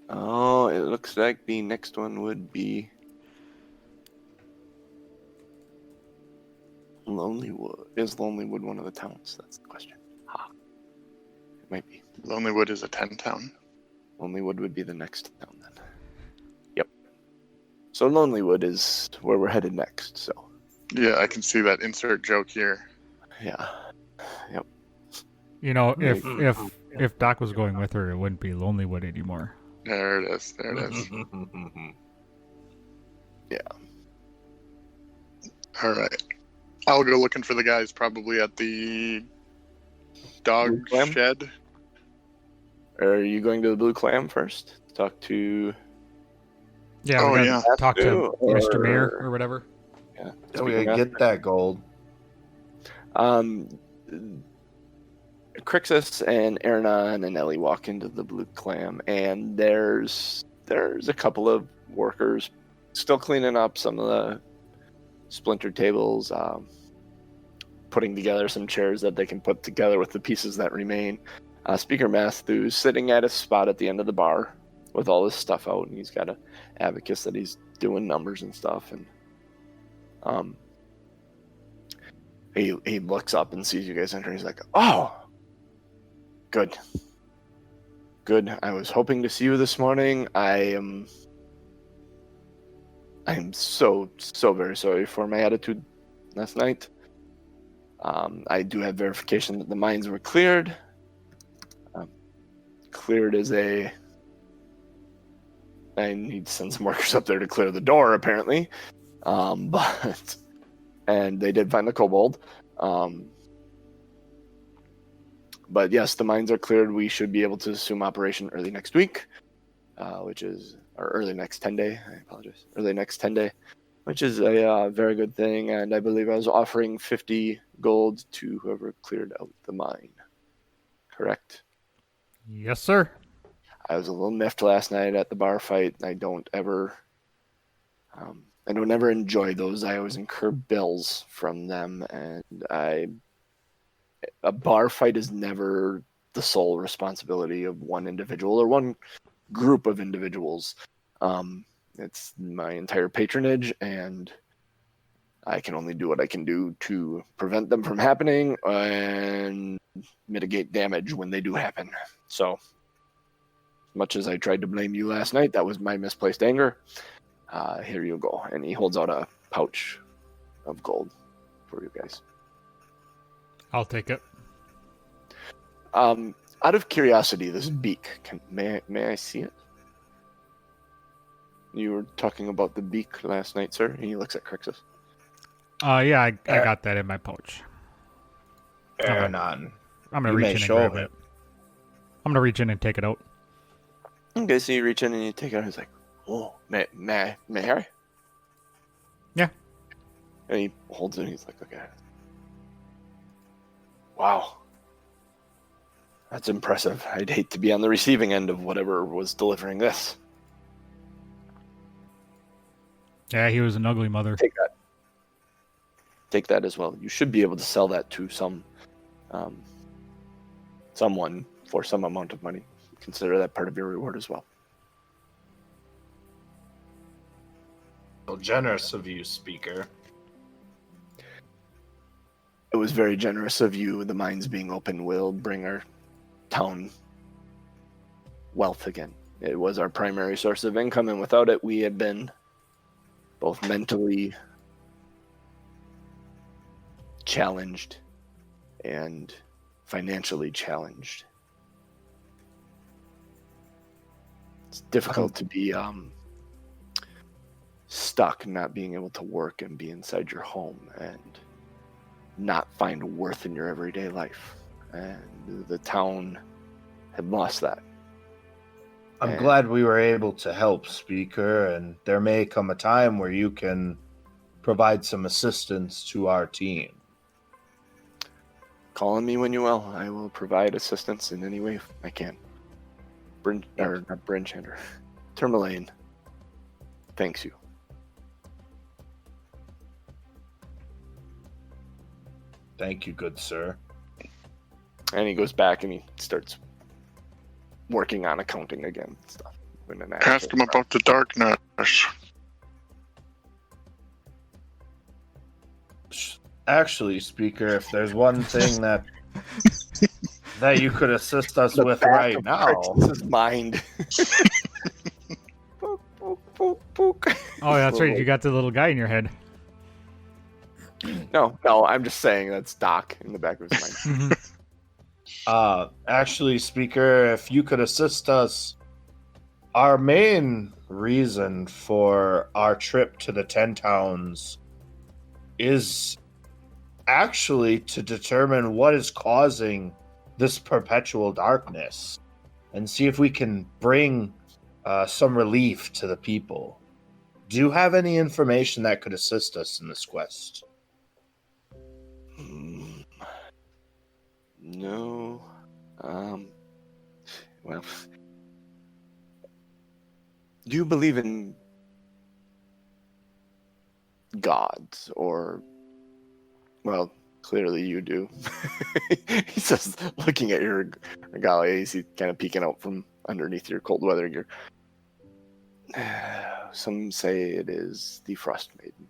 Oh, it looks like the next one would be Lonelywood. Is Lonelywood one of the towns? That's the question. It might be. Lonelywood is a 10 town. Lonelywood would be the next town then. Yep. So Lonelywood is where we're headed next, so. Yeah, I can see that insert joke here. Yeah. Yep. If Doc was going with her, it wouldn't be Lonelywood anymore. There it is. Yeah. All right. I'll go looking for the guys probably at the dog Blue Clam? shed. Are you going to the Blue Clam first? Talk to... Yeah, Oh, we gotta yeah. talk to Or- Mr. Mayor or whatever. Yeah. Oh yeah, get that gold. Crixus and Ernan and Ellie walk into the Blue Clam, and there's a couple of workers still cleaning up some of the splintered tables, putting together some chairs that they can put together with the pieces that remain. Speaker Matthew's sitting at a spot at the end of the bar with all his stuff out, and he's got an abacus that he's doing numbers and stuff, and he looks up and sees you guys enter. He's like, "Oh, good. I was hoping to see you this morning. I'm so very sorry for my attitude last night. I do have verification that the mines were cleared. Cleared as a... I need to send some workers up there to clear the door, apparently. But... And they did find the kobold. But yes, the mines are cleared. We should be able to assume operation early next week, which is... Or early next 10 day. I apologize. Early next 10 day. Which is a very good thing. And I believe I was offering 50 gold to whoever cleared out the mine. Correct? Yes, sir. I was a little miffed last night at the bar fight. I don't ever enjoy those. I always incur bills from them, and a bar fight is never the sole responsibility of one individual or one group of individuals. It's my entire patronage, and I can only do what I can do to prevent them from happening and mitigate damage when they do happen. So, much as I tried to blame you last night, that was my misplaced anger. Here you go. And he holds out a pouch of gold for you guys. I'll take it. Out of curiosity, this beak, may I see it? You were talking about the beak last night, sir. And he looks at Crixus. Yeah, I got that in my pouch. Aaron, I'm gonna reach in and grab it. I'm gonna reach in and take it out. Okay, so you reach in and you take it out. He's like, "Oh, may I?" Yeah. And he holds it. And he's like, "Okay." Wow, that's impressive. I'd hate to be on the receiving end of whatever was delivering this. Yeah, he was an ugly mother. Take that. Take that as well. You should be able to sell that to someone for some amount of money. Consider that part of your reward as well. Well, generous of you, speaker. It was very generous of you. The mines being open will bring our town wealth again. It was our primary source of income, and without it, we had been both mentally challenged and financially challenged. It's difficult to be stuck, not being able to work and be inside your home and not find worth in your everyday life. And the town had lost that. I'm glad we were able to help, speaker, and there may come a time where you can provide some assistance to our team. Call on me when you will. I will provide assistance in any way I can. Not Brinchander. Tourmaline. Thanks you. Thank you, good sir. And he goes back and he starts working on accounting again and stuff. Ask him about the darkness. Actually, speaker, if there's one thing that you could assist us with right now. His mind. Pook, pook, pook, pook. Oh, that's right. You got the little guy in your head. No, I'm just saying that's Doc in the back of his mind. Actually, speaker, if you could assist us, our main reason for our trip to the 10 towns is actually to determine what is causing this perpetual darkness and see if we can bring some relief to the people. Do you have any information that could assist us in this quest? No. Well, do you believe in gods or? Well, clearly you do. He says, looking at your regalia, he's kind of peeking out from underneath your cold weather gear. Some say it is the Frost Maiden.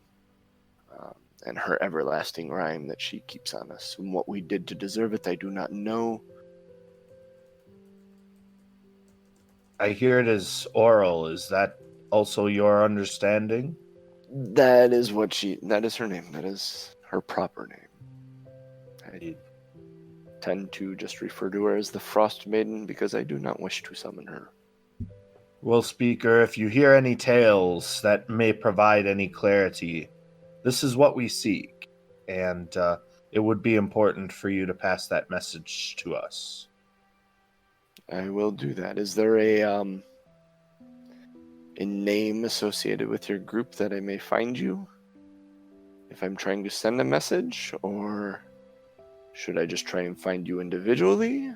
And her everlasting rhyme that she keeps on us. And what we did to deserve it, I do not know. I hear it is oral. Is that also your understanding? That is her name. That is her proper name. I tend to just refer to her as the Frost Maiden because I do not wish to summon her. Well, speaker, if you hear any tales that may provide any clarity, this is what we seek, and it would be important for you to pass that message to us. I will do that. Is there a name associated with your group that I may find you? If I'm trying to send a message, or should I just try and find you individually?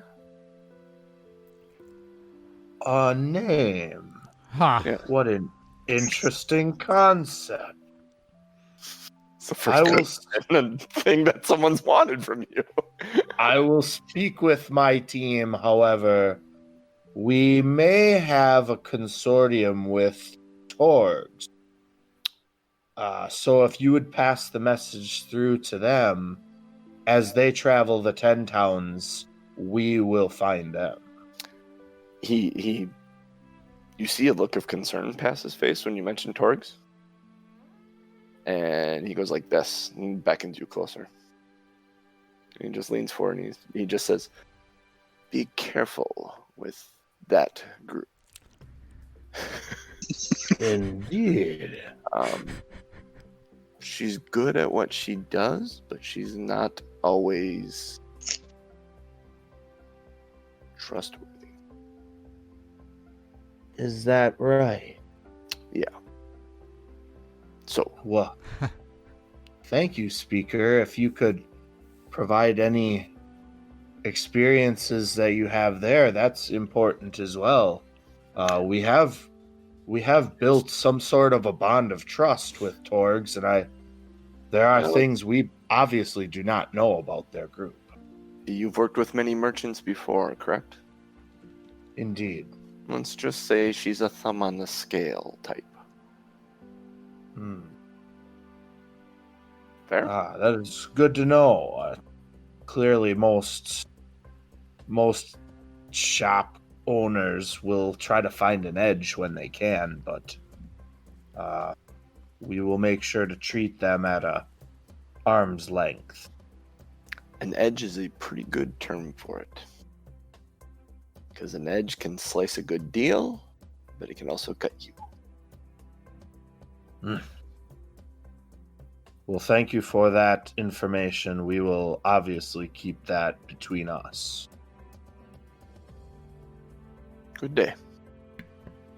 A name? Huh. Yeah. What an interesting concept. the I first thing that someone's wanted from you. I will speak with my team. However, we may have a consortium with Torgs. So if you would pass the message through to them, as they travel the 10 towns, we will find them. You see a look of concern pass his face when you mention Torgs. And he goes like this and beckons you closer. And he just leans forward and he just says, "Be careful with that group." Indeed. She's good at what she does, but she's not always trustworthy. Is that right? Yeah. So, Well, thank you, Speaker. If you could provide any experiences that you have there, that's important as well. We have built some sort of a bond of trust with Torgs, and there are things we obviously do not know about their group. you've worked with many merchants before, correct? Indeed. Let's just say she's a thumb on the scale type. Fair? That is good to know. Clearly, most shop owners will try to find an edge when they can, but we will make sure to treat them at a arm's length. An edge is a pretty good term for it. Because an edge can slice a good deal, but it can also cut you. Well, thank you for that information. We will obviously keep that between us. Good day.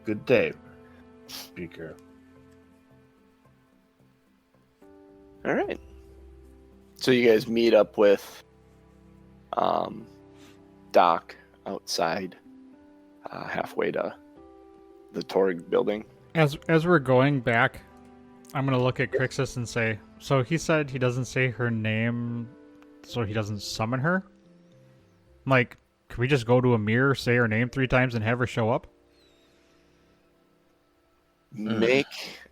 Good day, Speaker. All right. So you guys meet up with Doc outside, halfway to the Torg building. As we're going back, I'm gonna look at Crixus and say, so he said he doesn't say her name, so he doesn't summon her? Like, can we just go to a mirror, say her name 3 times, and have her show up? Make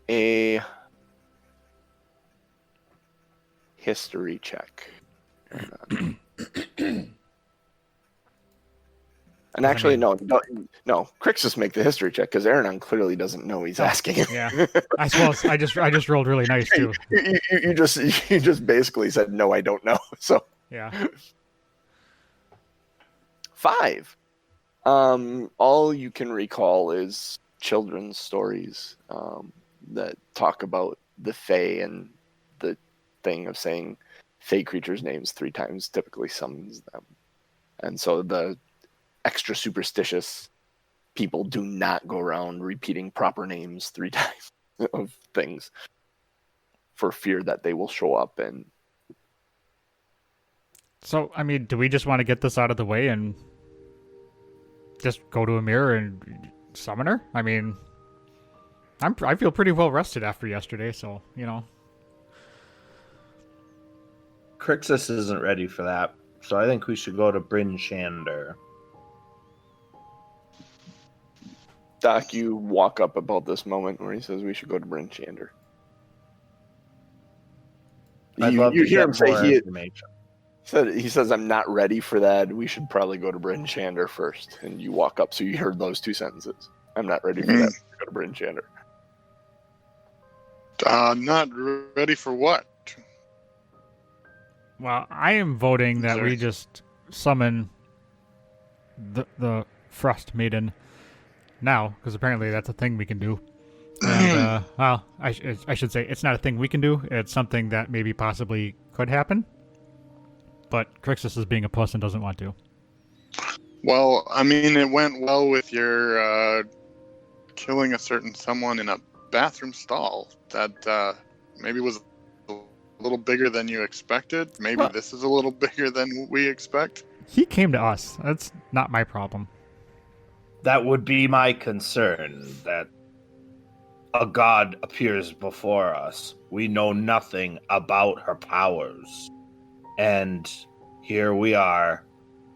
a history check. And actually, no. Crixus make the history check because Aranon clearly doesn't know he's asking. Yeah, I suppose I just rolled really nice too. You just basically said no, I don't know. So Yeah. 5. All you can recall is children's stories that talk about the Fae, and the thing of saying Fae creatures' names 3 times typically summons them. And so the extra superstitious people do not go around repeating proper names 3 times of things for fear that they will show up. And So, I mean, do we just want to get this out of the way and just go to a mirror and summon her? I mean, I feel pretty well rested after yesterday, so, you know. Crixus isn't ready for that, so I think we should go to Bryn Shander. Doc, you walk up about this moment where he says we should go to Bryn Shander. I'd love you to hear get him say more information. he says, "I'm not ready for that. We should probably go to Bryn Shander first." And you walk up, so you heard those 2 sentences. "I'm not ready for that. Go to Bryn Shander." Not ready for what? Well, I am voting that Sorry. we just summon the Frost Maiden now, because apparently that's a thing we can do. And, well, I should say it's not a thing we can do. It's something that maybe possibly could happen. But Crixus is being a puss and doesn't want to. Well, I mean, it went well with your killing a certain someone in a bathroom stall. That maybe was a little bigger than you expected. Maybe Well- this is a little bigger than we expect. He came to us. That's not my problem. That would be my concern, that a god appears before us. We know nothing about her powers. And here we are,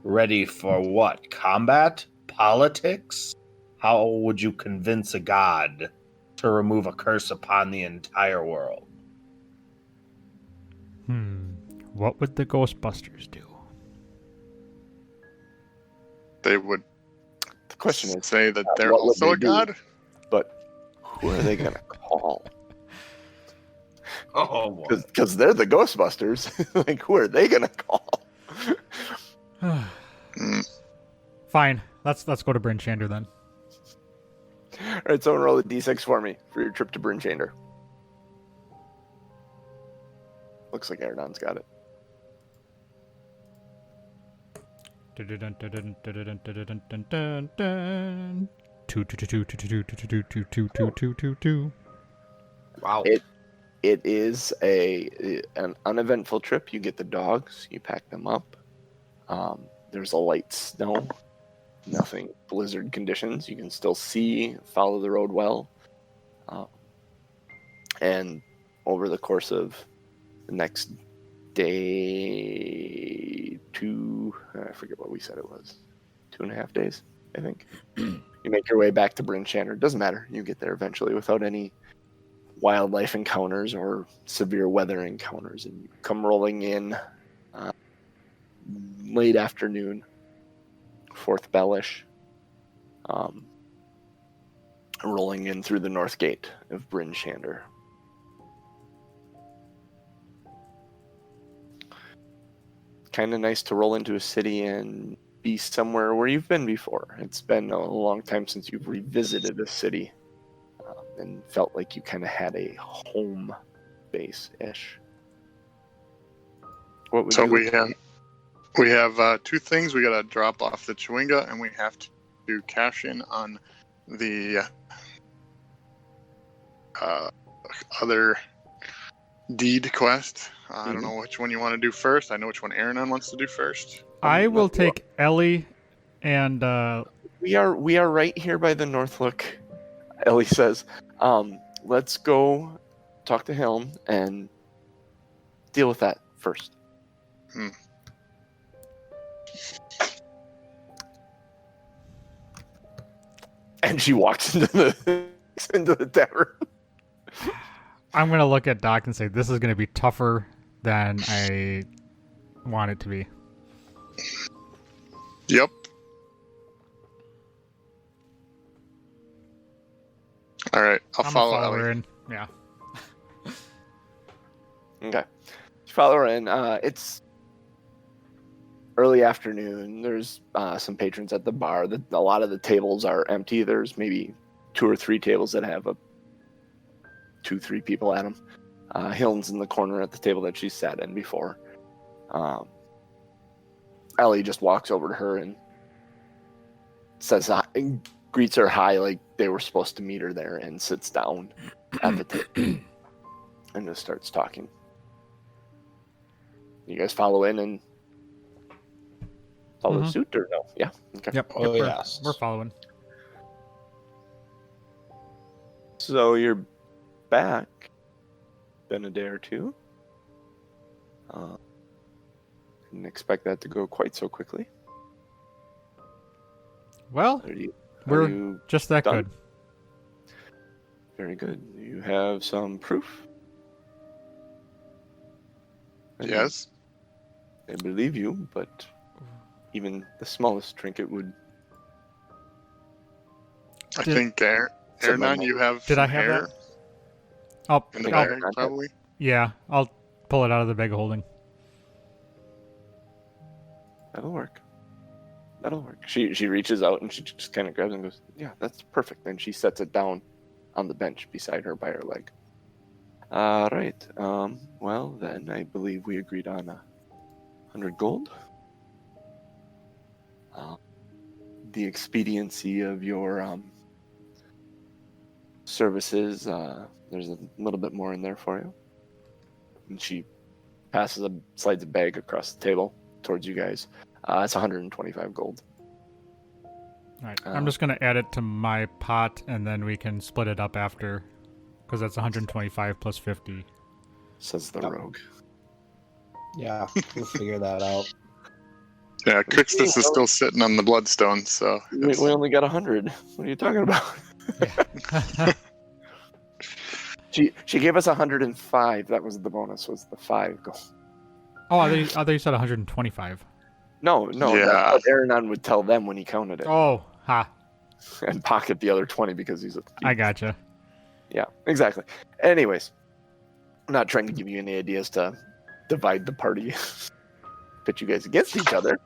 ready for what? Combat? Politics? How would you convince a god to remove a curse upon the entire world? What would the Ghostbusters do? They would The question is, say that they're what would also they a do? god. but who are they gonna call? Oh, boy. Because they're the Ghostbusters. Like, who are they gonna call? Mm. Fine. Let's go to Bryn Shander then. All right, someone roll a d6 for me for your trip to Bryn Shander. Looks like Aaronon's got it. Two. Wow. It is an uneventful trip. You get the dogs, you pack them up. There's a light snow, nothing blizzard conditions. You can still see, follow the road well. And over the course of the next day, I forget what we said it was, 2.5 days, I think. You make your way back to Bryn Shander. Doesn't matter. You get there eventually without any wildlife encounters or severe weather encounters, and you come rolling in late afternoon, fourth bellish, rolling in through the north gate of Bryn Shander. Kind of nice to roll into a city and be somewhere where you've been before. It's been a long time since you've revisited a city, and felt like you kind of had a home base-ish. What would So you we have two things. We got to drop off the Chewinga, and we have to cash in on the other deed quest. I don't know which one you want to do first. I know which one Aaronon wants to do first. I will take Ellie and We are right here by the Northlook. Ellie says, let's go talk to Helm and deal with that first. And she walks into the tavern. I'm gonna look at Doc and say this is gonna be tougher than I want it to be. Yep. All right, I'll I'm follow gonna follow her Ellie. in. Yeah. Okay. You follow her in. It's early afternoon. There's some patrons at the bar. A lot of the tables are empty. There's maybe 2 or 3 tables that have 2-3 people at them. Hilton's in the corner at the table that she sat in before. Ellie just walks over to her and says hi, and greets her hi like they were supposed to meet her there, and sits down at the table and just starts talking. You guys follow in and follow suit or no? Yeah. Okay. Yep. Oh, yep, yes. We're following. So you're back. Been a day or two. Didn't expect that to go quite so quickly. Well, Are we're you just that done? good. Very good. You have some proof. Yes. I believe you, but even the smallest trinket would. I think Aaronon, you have Did some I have hair that? Oh, in the I'll- bag, probably. yeah. I'll pull it out of the bag of holding. That'll work. That'll work. She reaches out and she just kind of grabs it and goes, "Yeah, that's perfect." And she sets it down on the bench beside her by her leg. All right. Well, then I believe we agreed on 100 gold. The expediency of your services, there's a little bit more in there for you. And she slides a bag across the table towards you guys. It's 125 gold. All right. I'm just gonna add it to my pot, and then we can split it up after because that's 125 plus 50. Says the Yep. rogue. Yeah, we'll figure that out. Yeah, Crixus is still sitting on the bloodstone, so We only got 100. What are you talking about? Yeah. She gave us 105. That was the bonus. Was the 5 goal? Oh, I thought you said 125. No, Yeah. that's what Aranon would tell them when he counted it, Oh, ha. and pocket the other 20 because he's a. I gotcha. Yeah, exactly. Anyways, I'm not trying to give you any ideas to divide the party, pit you guys against each other.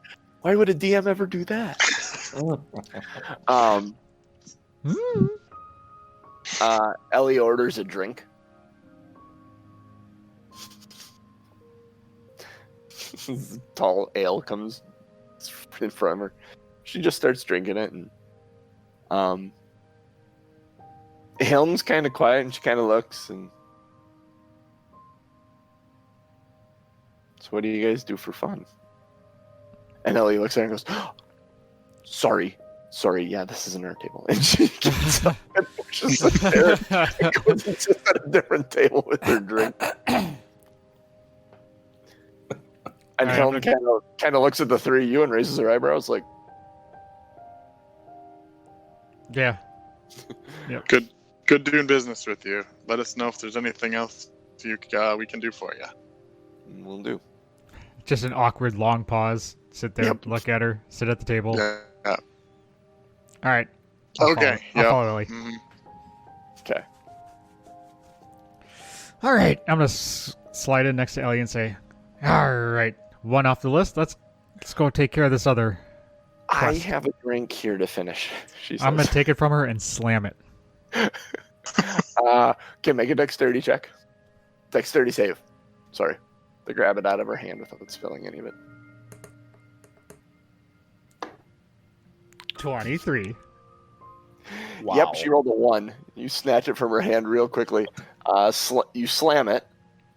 Why would a DM ever do that? Ellie orders a drink. Tall ale comes in front of her. She just starts drinking it, and Helm's kind of quiet, and she kind of looks, and so what do you guys do for fun? And Ellie looks at her and goes, oh, sorry, yeah, this isn't our table. And she gets up and pushes the chair and goes and sits at a different table with her drink. And Helm kind of looks at the three of you and raises her eyebrows like, Yeah. good doing business with you. Let us know if there's anything else we can do for you. we'll do. Just an awkward long pause. Sit there, Yep. look at her, sit at the table. Yeah. All right. Okay. I'll Yeah. follow Ellie. Mhm. Okay. All right. I'm going to slide in next to Ellie and say, all right, one off the list. Let's go take care of this other. I Quest. have a drink here to finish, she says. I'm going to take it from her and slam it. Okay, make a dexterity check. Dexterity save. Sorry. To grab it out of her hand without spilling any of it. 23. Wow. Yep, she rolled a 1. You snatch it from her hand real quickly. You slam it.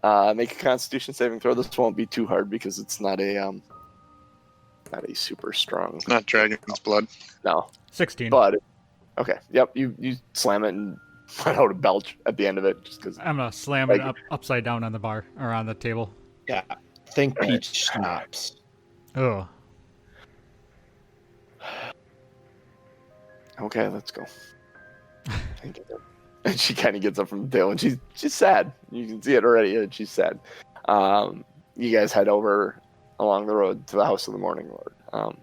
Make a Constitution saving throw. This won't be too hard because it's not a super strong. Not dragon's blood. No, 16. but okay. Yep, you slam it and let out a belch at the end of it, just because. I'm going to slam it upside down on the bar or on the table. Yeah. Think peach schnapps. Oh. Okay, let's go. And she kind of gets up from the table, and she's sad. You can see it already, and she's sad. You guys head over along the road to the House of the Morning Lord.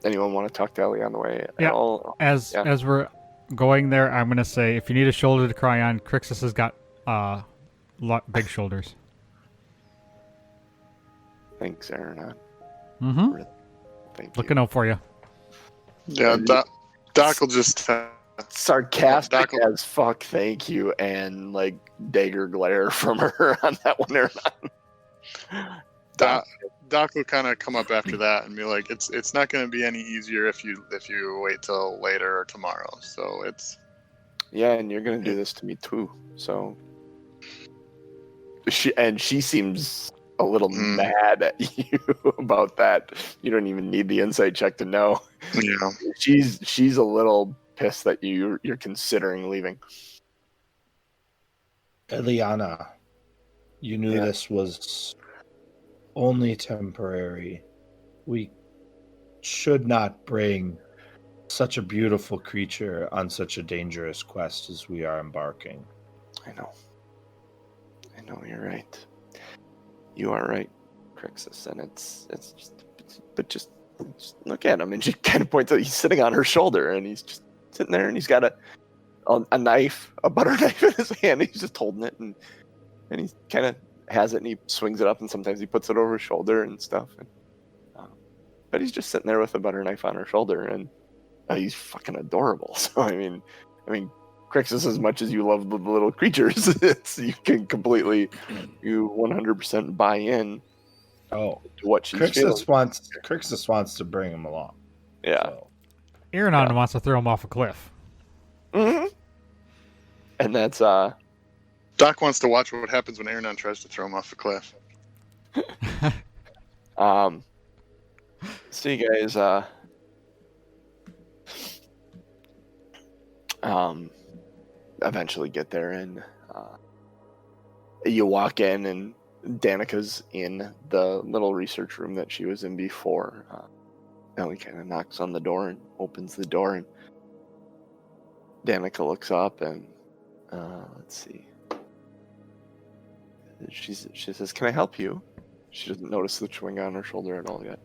Anyone want to talk to Ellie on the way Yeah. at all? As we're going there, I'm going to say, if you need a shoulder to cry on, Crixus has got big shoulders. Thanks, Aaron. Mm-hmm. Thank Looking out for you. Yeah, Doc will just. Sarcastic Doc will- as fuck, thank you, and like dagger glare from her on that one, Aaron. Doc will kind of come up after that and be like, "It's not going to be any easier if you wait till later or tomorrow." So it's. Yeah, and you're gonna do this to me too. So she seems a little mad at you about that. You don't even need the insight check to know. Yeah. She's a little pissed that you're considering leaving. Eliana, you knew Yeah. this was only temporary. We should not bring such a beautiful creature on such a dangerous quest as we are embarking. I know you're right. You are right, Crixus, and it's just look at him, and she kind of points out he's sitting on her shoulder, and he's just sitting there, and he's got a knife, a butter knife in his hand. He's just holding it, and he kind of has it, and he swings it up, and sometimes he puts it over his shoulder and stuff. And, but he's just sitting there with a butter knife on her shoulder, and he's fucking adorable. So I mean, Crixus, as much as you love the little creatures, you can completely, 100% buy in Oh, to what she's feeling. Crixus wants to bring him along. Yeah. So, Aaron wants to throw him off a cliff. Mm-hmm. And that's Doc wants to watch what happens when Aaron tries to throw him off a cliff. so you guys eventually get there, and You walk in, and Danica's in the little research room that she was in before. Ellie kind of knocks on the door and opens the door, and Danica looks up and let's see. She says, "Can I help you?" She doesn't notice the chewing on her shoulder at all yet.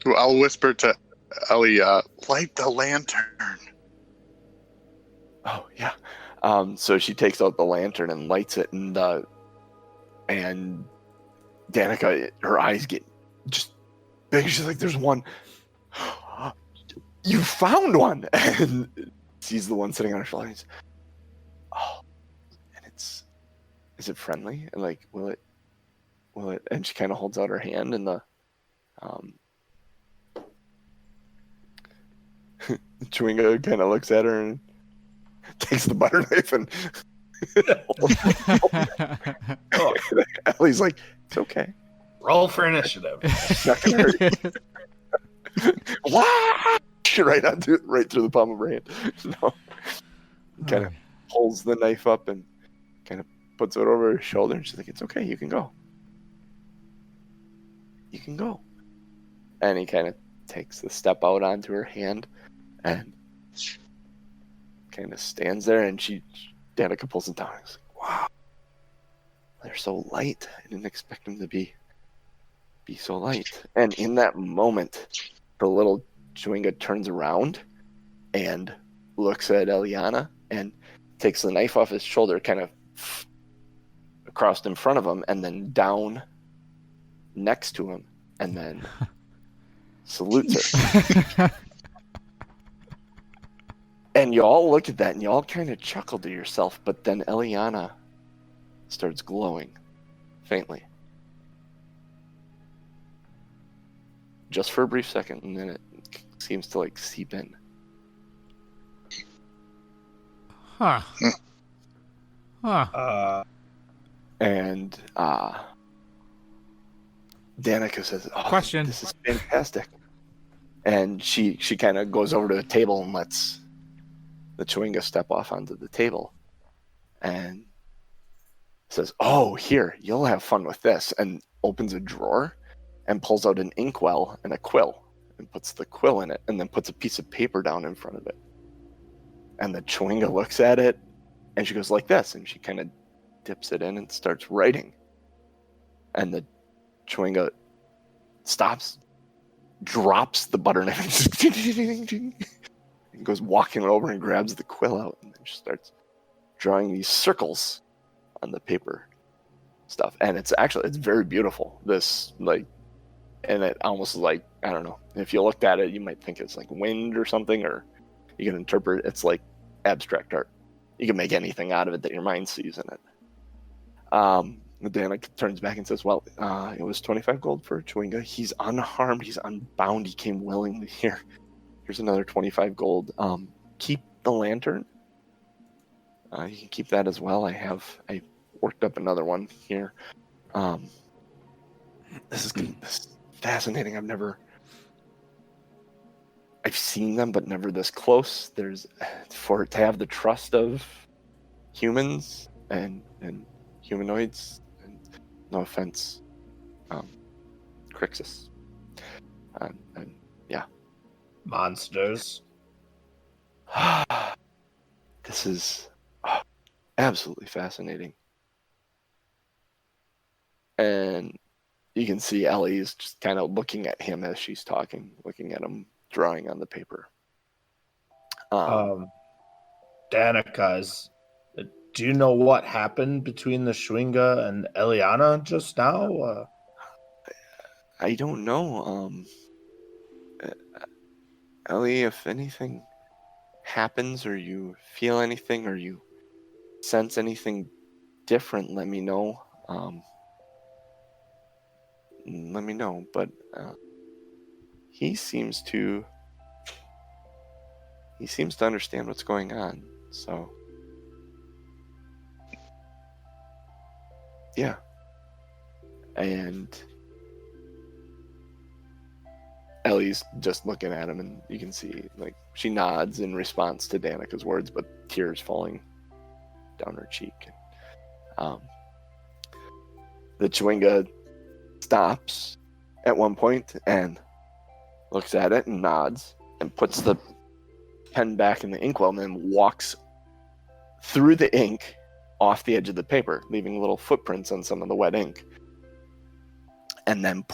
Well, I'll whisper to Ellie, light the lantern. Oh yeah. So she takes out the lantern and lights it, and Danica, her eyes get just big. She's like, "There's one. You found one!" And sees the one sitting on her shoulder. And oh, and is it friendly? And like, will it? And she kind of holds out her hand, and the Chewinga kind of looks at her and takes the butter knife and Ellie's like, "It's okay. Roll for initiative. It's not gonna hurt you." Wow! Right through the palm of her hand. No. Kind of pulls the knife up and kind of puts it over her shoulder, and she's like, "It's okay. You can go. You can go." And he kind of takes the step out onto her hand and kind of stands there, and Danica pulls it down. He's like, "Wow, they're so light. I didn't expect them to be so light." And in that moment, the little Chewinga turns around and looks at Eliana and takes the knife off his shoulder, kind of across in front of him, and then down next to him, and then salutes her. And you all look at that, and you all kind of chuckle to yourself, but then Eliana starts glowing faintly. Just for a brief second, and then it seems to like seep in. Huh. Huh. And Danica says, "Oh, Question. This is fantastic." And she kind of goes over to the table and lets the Chewinga step off onto the table and says, "Oh, here, you'll have fun with this," and opens a drawer and pulls out an inkwell and a quill and puts the quill in it, and then puts a piece of paper down in front of it. And the Chewinga looks at it, and she goes like this, and she kind of dips it in and starts writing. And the Chewinga stops, drops the butter knife, and goes walking over and grabs the quill out, and then she starts drawing these circles on the paper stuff. And it's very beautiful. This, like, and it almost like, I don't know, if you looked at it, you might think it's like wind or something, or you can interpret it's like abstract art. You can make anything out of it that your mind sees in it. Danica turns back and says, "Well, it was 25 gold for Chewinga. He's unharmed. He's unbound. He came willingly here. Here's another 25 gold. Keep the lantern. You can keep that as well. I worked up another one here. This is fascinating. I've seen them, but never this close. To have the trust of humans and humanoids, and no offense, Crixus, and yeah, Monsters. This is absolutely fascinating. And you can see Ellie is just kind of looking at him as she's talking, looking at him drawing on the paper. Danica, do you know what happened between the Chewinga and Eliana just now? I don't know. Ellie, if anything happens, or you feel anything, or you sense anything different, let me know. Let me know. But he seems to understand what's going on. So yeah. And Ellie's just looking at him, and you can see, like, she nods in response to Danica's words, but tears falling down her cheek. The Chewinga stops at one point and looks at it and nods and puts the pen back in the inkwell and then walks through the ink off the edge of the paper, leaving little footprints on some of the wet ink. And then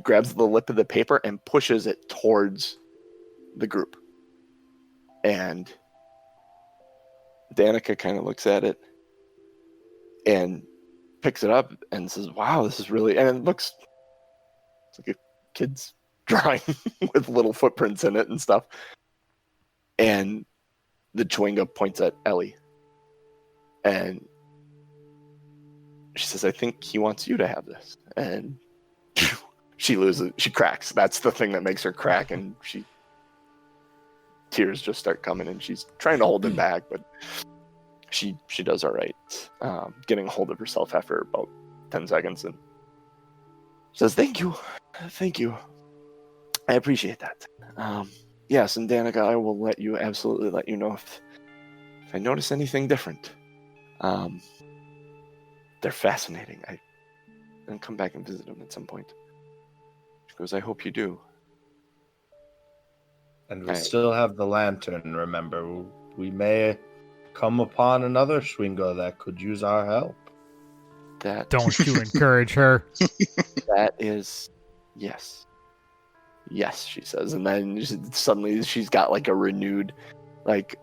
grabs the lip of the paper and pushes it towards the group. And Danica kind of looks at it and picks it up and says, wow, this is really, and it looks like a kid's drawing with little footprints in it and stuff. And the Chewinga points at Ellie. And she says, I think he wants you to have this. And she loses, she cracks. That's the thing that makes her crack. And tears just start coming and she's trying to hold it back, but she does all right. Getting a hold of herself after about 10 seconds and says, thank you. I appreciate that. Yes, and Danica, I will absolutely let you know if I notice anything different. They're fascinating. I'll come back and visit them at some point. She goes, I hope you do. And we still have the lantern, remember. We may come upon another Schwingo that could use our help. Don't you encourage her. That is, yes. Yes, she says. And then suddenly she's got like a renewed, like,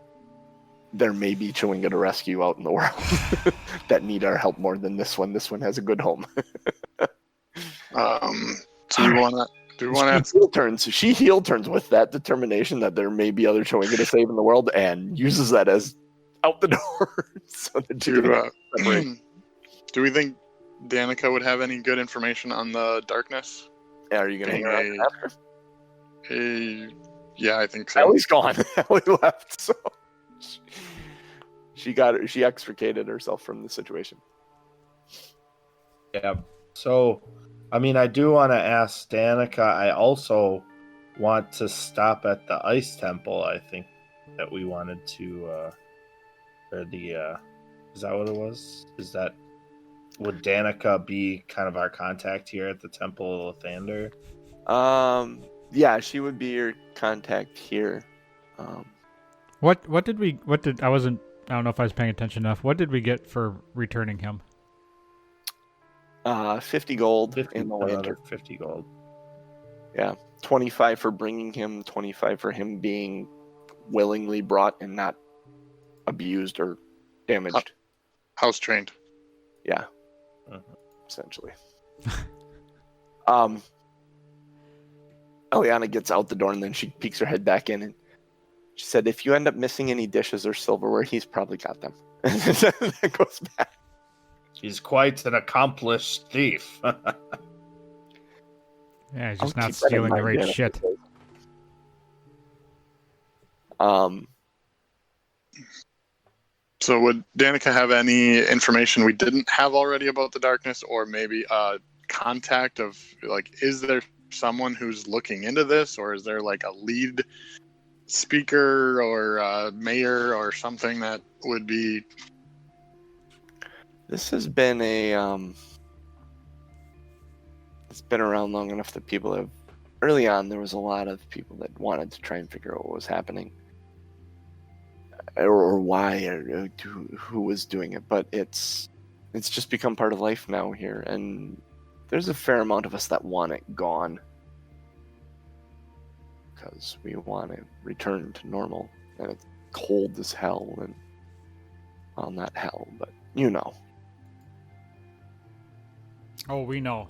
there may be Chewinga to rescue out in the world that need our help more than this one. This one has a good home. Do we want to She heel turns with that determination that there may be other Chewinga to save in the world and uses that as out the door. So that do we think Danica would have any good information on the darkness? Yeah, are you going to hang around after? Yeah, I think so. Ellie's gone. Ellie left, so she extricated herself from the situation. Yeah. So, I mean, I do want to ask Danica. I also want to stop at the Ice Temple. I think that we wanted to, or the, is that what it was? Would Danica be kind of our contact here at the Temple of Lathander? Yeah, she would be your contact here. I don't know if I was paying attention enough. What did we get for returning him? 50 gold in the lantern. 50 gold. Yeah, 25 for bringing him, 25 for him being willingly brought and not abused or damaged. House trained. Yeah, essentially. Eliana gets out the door and then she peeks her head back in and she said, if you end up missing any dishes or silverware, he's probably got them. That goes back. He's quite an accomplished thief. Yeah, he's just not stealing the right shit. So would Danica have any information we didn't have already about the darkness, or maybe a contact of, like, is there someone who's looking into this, or is there like a lead speaker or a mayor or something that would be? This has been it's been around long enough that people have, early on there was a lot of people that wanted to try and figure out what was happening or why or who was doing it, but it's just become part of life now here, and there's a fair amount of us that want it gone because we want to return to normal, and it's cold as hell, and well, not hell, but you know. Oh, we know.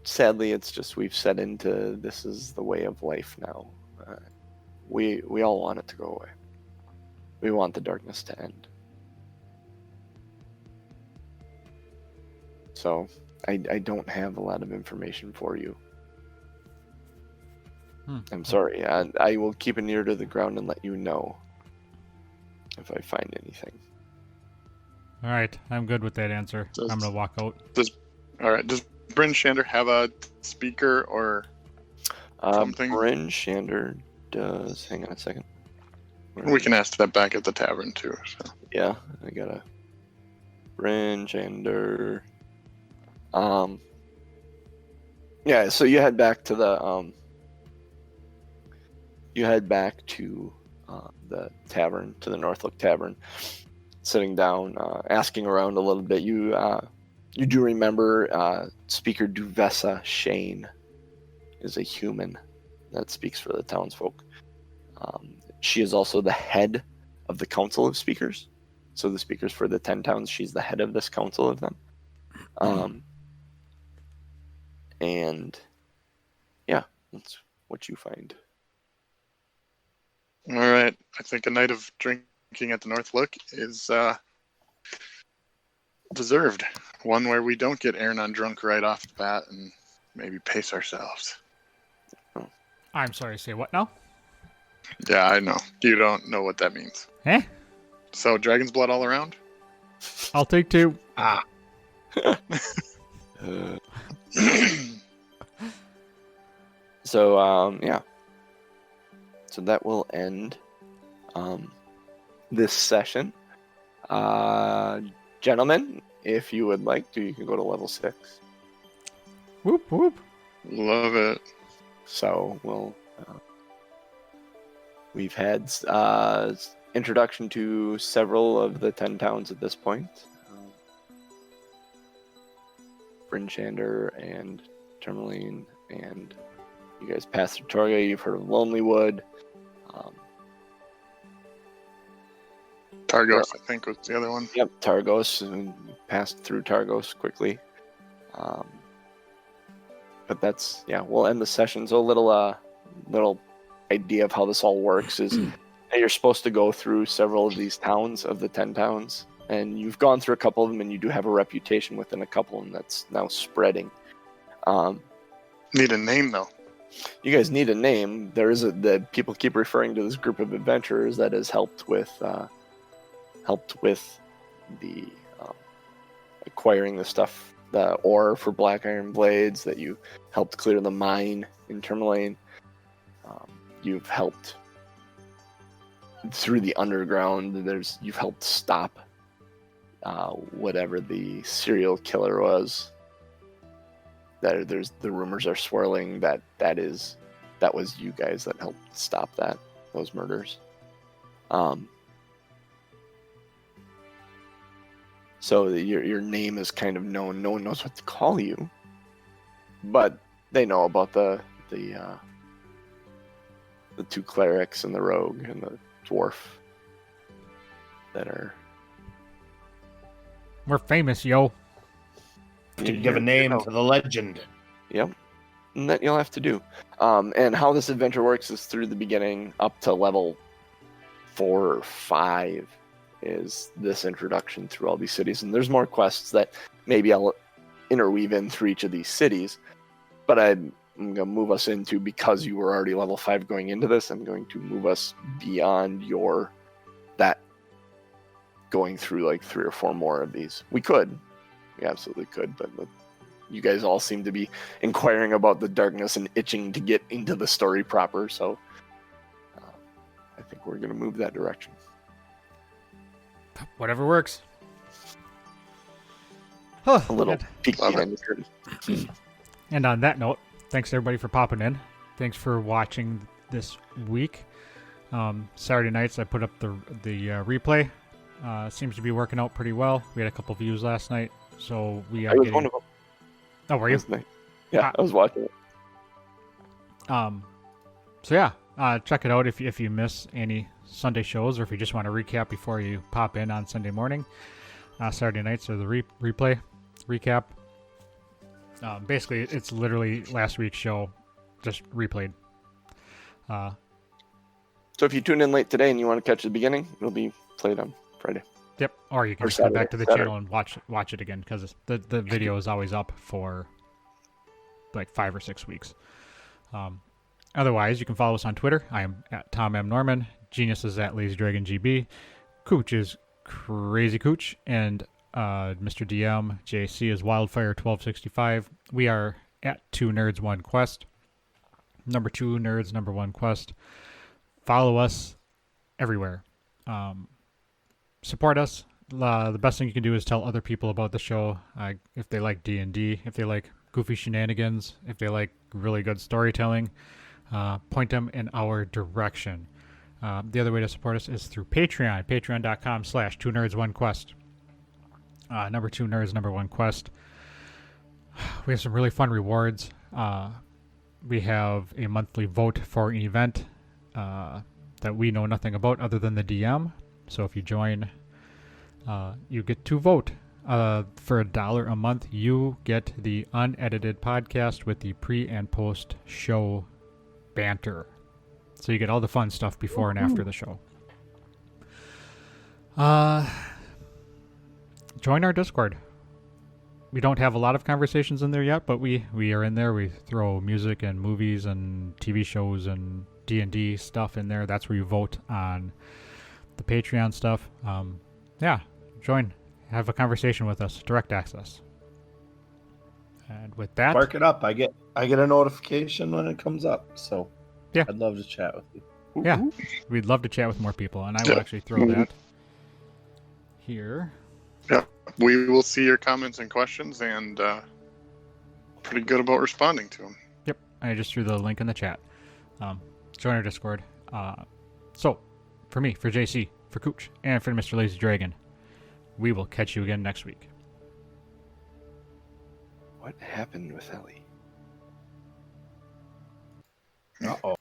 Sadly, it's just we've set into this is the way of life now. We all want it to go away. We want the darkness to end. So I don't have a lot of information for you. I'm sorry. I will keep an ear to the ground and let you know if I find anything. All right, I'm good with that answer. I'm gonna walk out. Does Bryn Shander have a speaker or something? Bryn Shander does. Hang on a second. We can ask that back at the tavern too. So. Yeah, I gotta Fringe and yeah, so you head back to the the tavern, to the Northlook Tavern, sitting down, asking around a little bit. You do remember Speaker Duvessa Shane is a human that speaks for the townsfolk. She is also the head of the Council of Speakers. So the speakers for the 10 towns, she's the head of this council of them. And yeah, that's what you find. All right. I think a night of drinking at the Northlook is deserved. One where we don't get Aaron on drunk right off the bat and maybe pace ourselves. I'm sorry, say what now? Yeah, I know. You don't know what that means. Eh? So, dragon's blood all around? I'll take 2. So, yeah. So that will end this session. Gentlemen, if you would like to, you can go to level 6. Whoop, whoop. Love it. So we've had introduction to several of the 10 towns at this point. Brinshander and Tourmaline, and you guys passed through Torga. You've heard of Lonelywood. Targos, I think, was the other one. Yep, Targos. And you passed through Targos quickly. But that's, yeah, we'll end the session. So a little idea of how this all works is that you're supposed to go through several of these towns of the 10 towns, and you've gone through a couple of them, and you do have a reputation within a couple of them that's now spreading. Need a name, though. You guys need a name. The people keep referring to this group of adventurers that has helped with the acquiring the stuff, the ore for Black Iron Blades, that you helped clear the mine in Tourmaline. You've helped through the underground. You've helped stop whatever the serial killer was. The rumors are swirling that was you guys that helped stop those murders. So your name is kind of known. No one knows what to call you, but they know about the 2 clerics and the rogue and the dwarf that are. We're famous, yo. To give a name to the legend. Yep. And that you'll have to do. And how this adventure works is through the beginning up to level 4 or 5 is this introduction through all these cities. And there's more quests that maybe I'll interweave in through each of these cities. But I'm going to move us into, because you were already level 5 going into this, I'm going to move us beyond that going through like 3 or 4 more of these. We absolutely could, but you guys all seem to be inquiring about the darkness and itching to get into the story proper, so I think we're going to move that direction. Whatever works. A little peek behind the curtain. And on that note, thanks everybody for popping in. Thanks for watching this week. Saturday nights I put up the replay. Seems to be working out pretty well. We had a couple views last night, so we are I was one of them. Oh, were you? Yeah, I was watching it. So yeah, check it out if you miss any Sunday shows, or if you just want to recap before you pop in on Sunday morning. Saturday nights are the replay recap. Basically, it's literally last week's show just replayed. So if you tune in late today and you want to catch the beginning, it'll be played on Friday. Yep, or you can just go back to the channel and watch it again, because the video is always up for like 5 or 6 weeks. Otherwise, you can follow us on Twitter. I am at Tom M. Norman. Genius is at Lazy Dragon GB. Cooch is Crazy Cooch, and Mr. DM JC is Wildfire 1265. We are at 2 Nerds 1 Quest. Number 2 Nerds, number 1 Quest. Follow us everywhere. Support us. The best thing you can do is tell other people about the show. If they like D&D, if they like goofy shenanigans, if they like really good storytelling, point them in our direction. The other way to support us is through Patreon. Patreon.com/2nerds1quest. Number 2 nerds, number 1 quest. We have some really fun rewards. We have a monthly vote for an event that we know nothing about other than the DM. So if you join, you get to vote. For $1 a month, you get the unedited podcast with the pre and post show banter. So you get all the fun stuff before and after the show. Join our Discord. We don't have a lot of conversations in there yet, but we are in there. We throw music and movies and TV shows and D&D stuff in there. That's where you vote on the Patreon stuff. Yeah, join. Have a conversation with us. Direct access. And with that, Mark it up. I get a notification when it comes up. So Yeah. I'd love to chat with you. yeah, we'd love to chat with more people, and I will actually throw that here. We will see your comments and questions, and pretty good about responding to them. Yep, I just threw the link in the chat. Join our Discord. So, for me, for JC, for Cooch, and for Mr. Lazy Dragon, we will catch you again next week. What happened with Ellie? Uh-oh.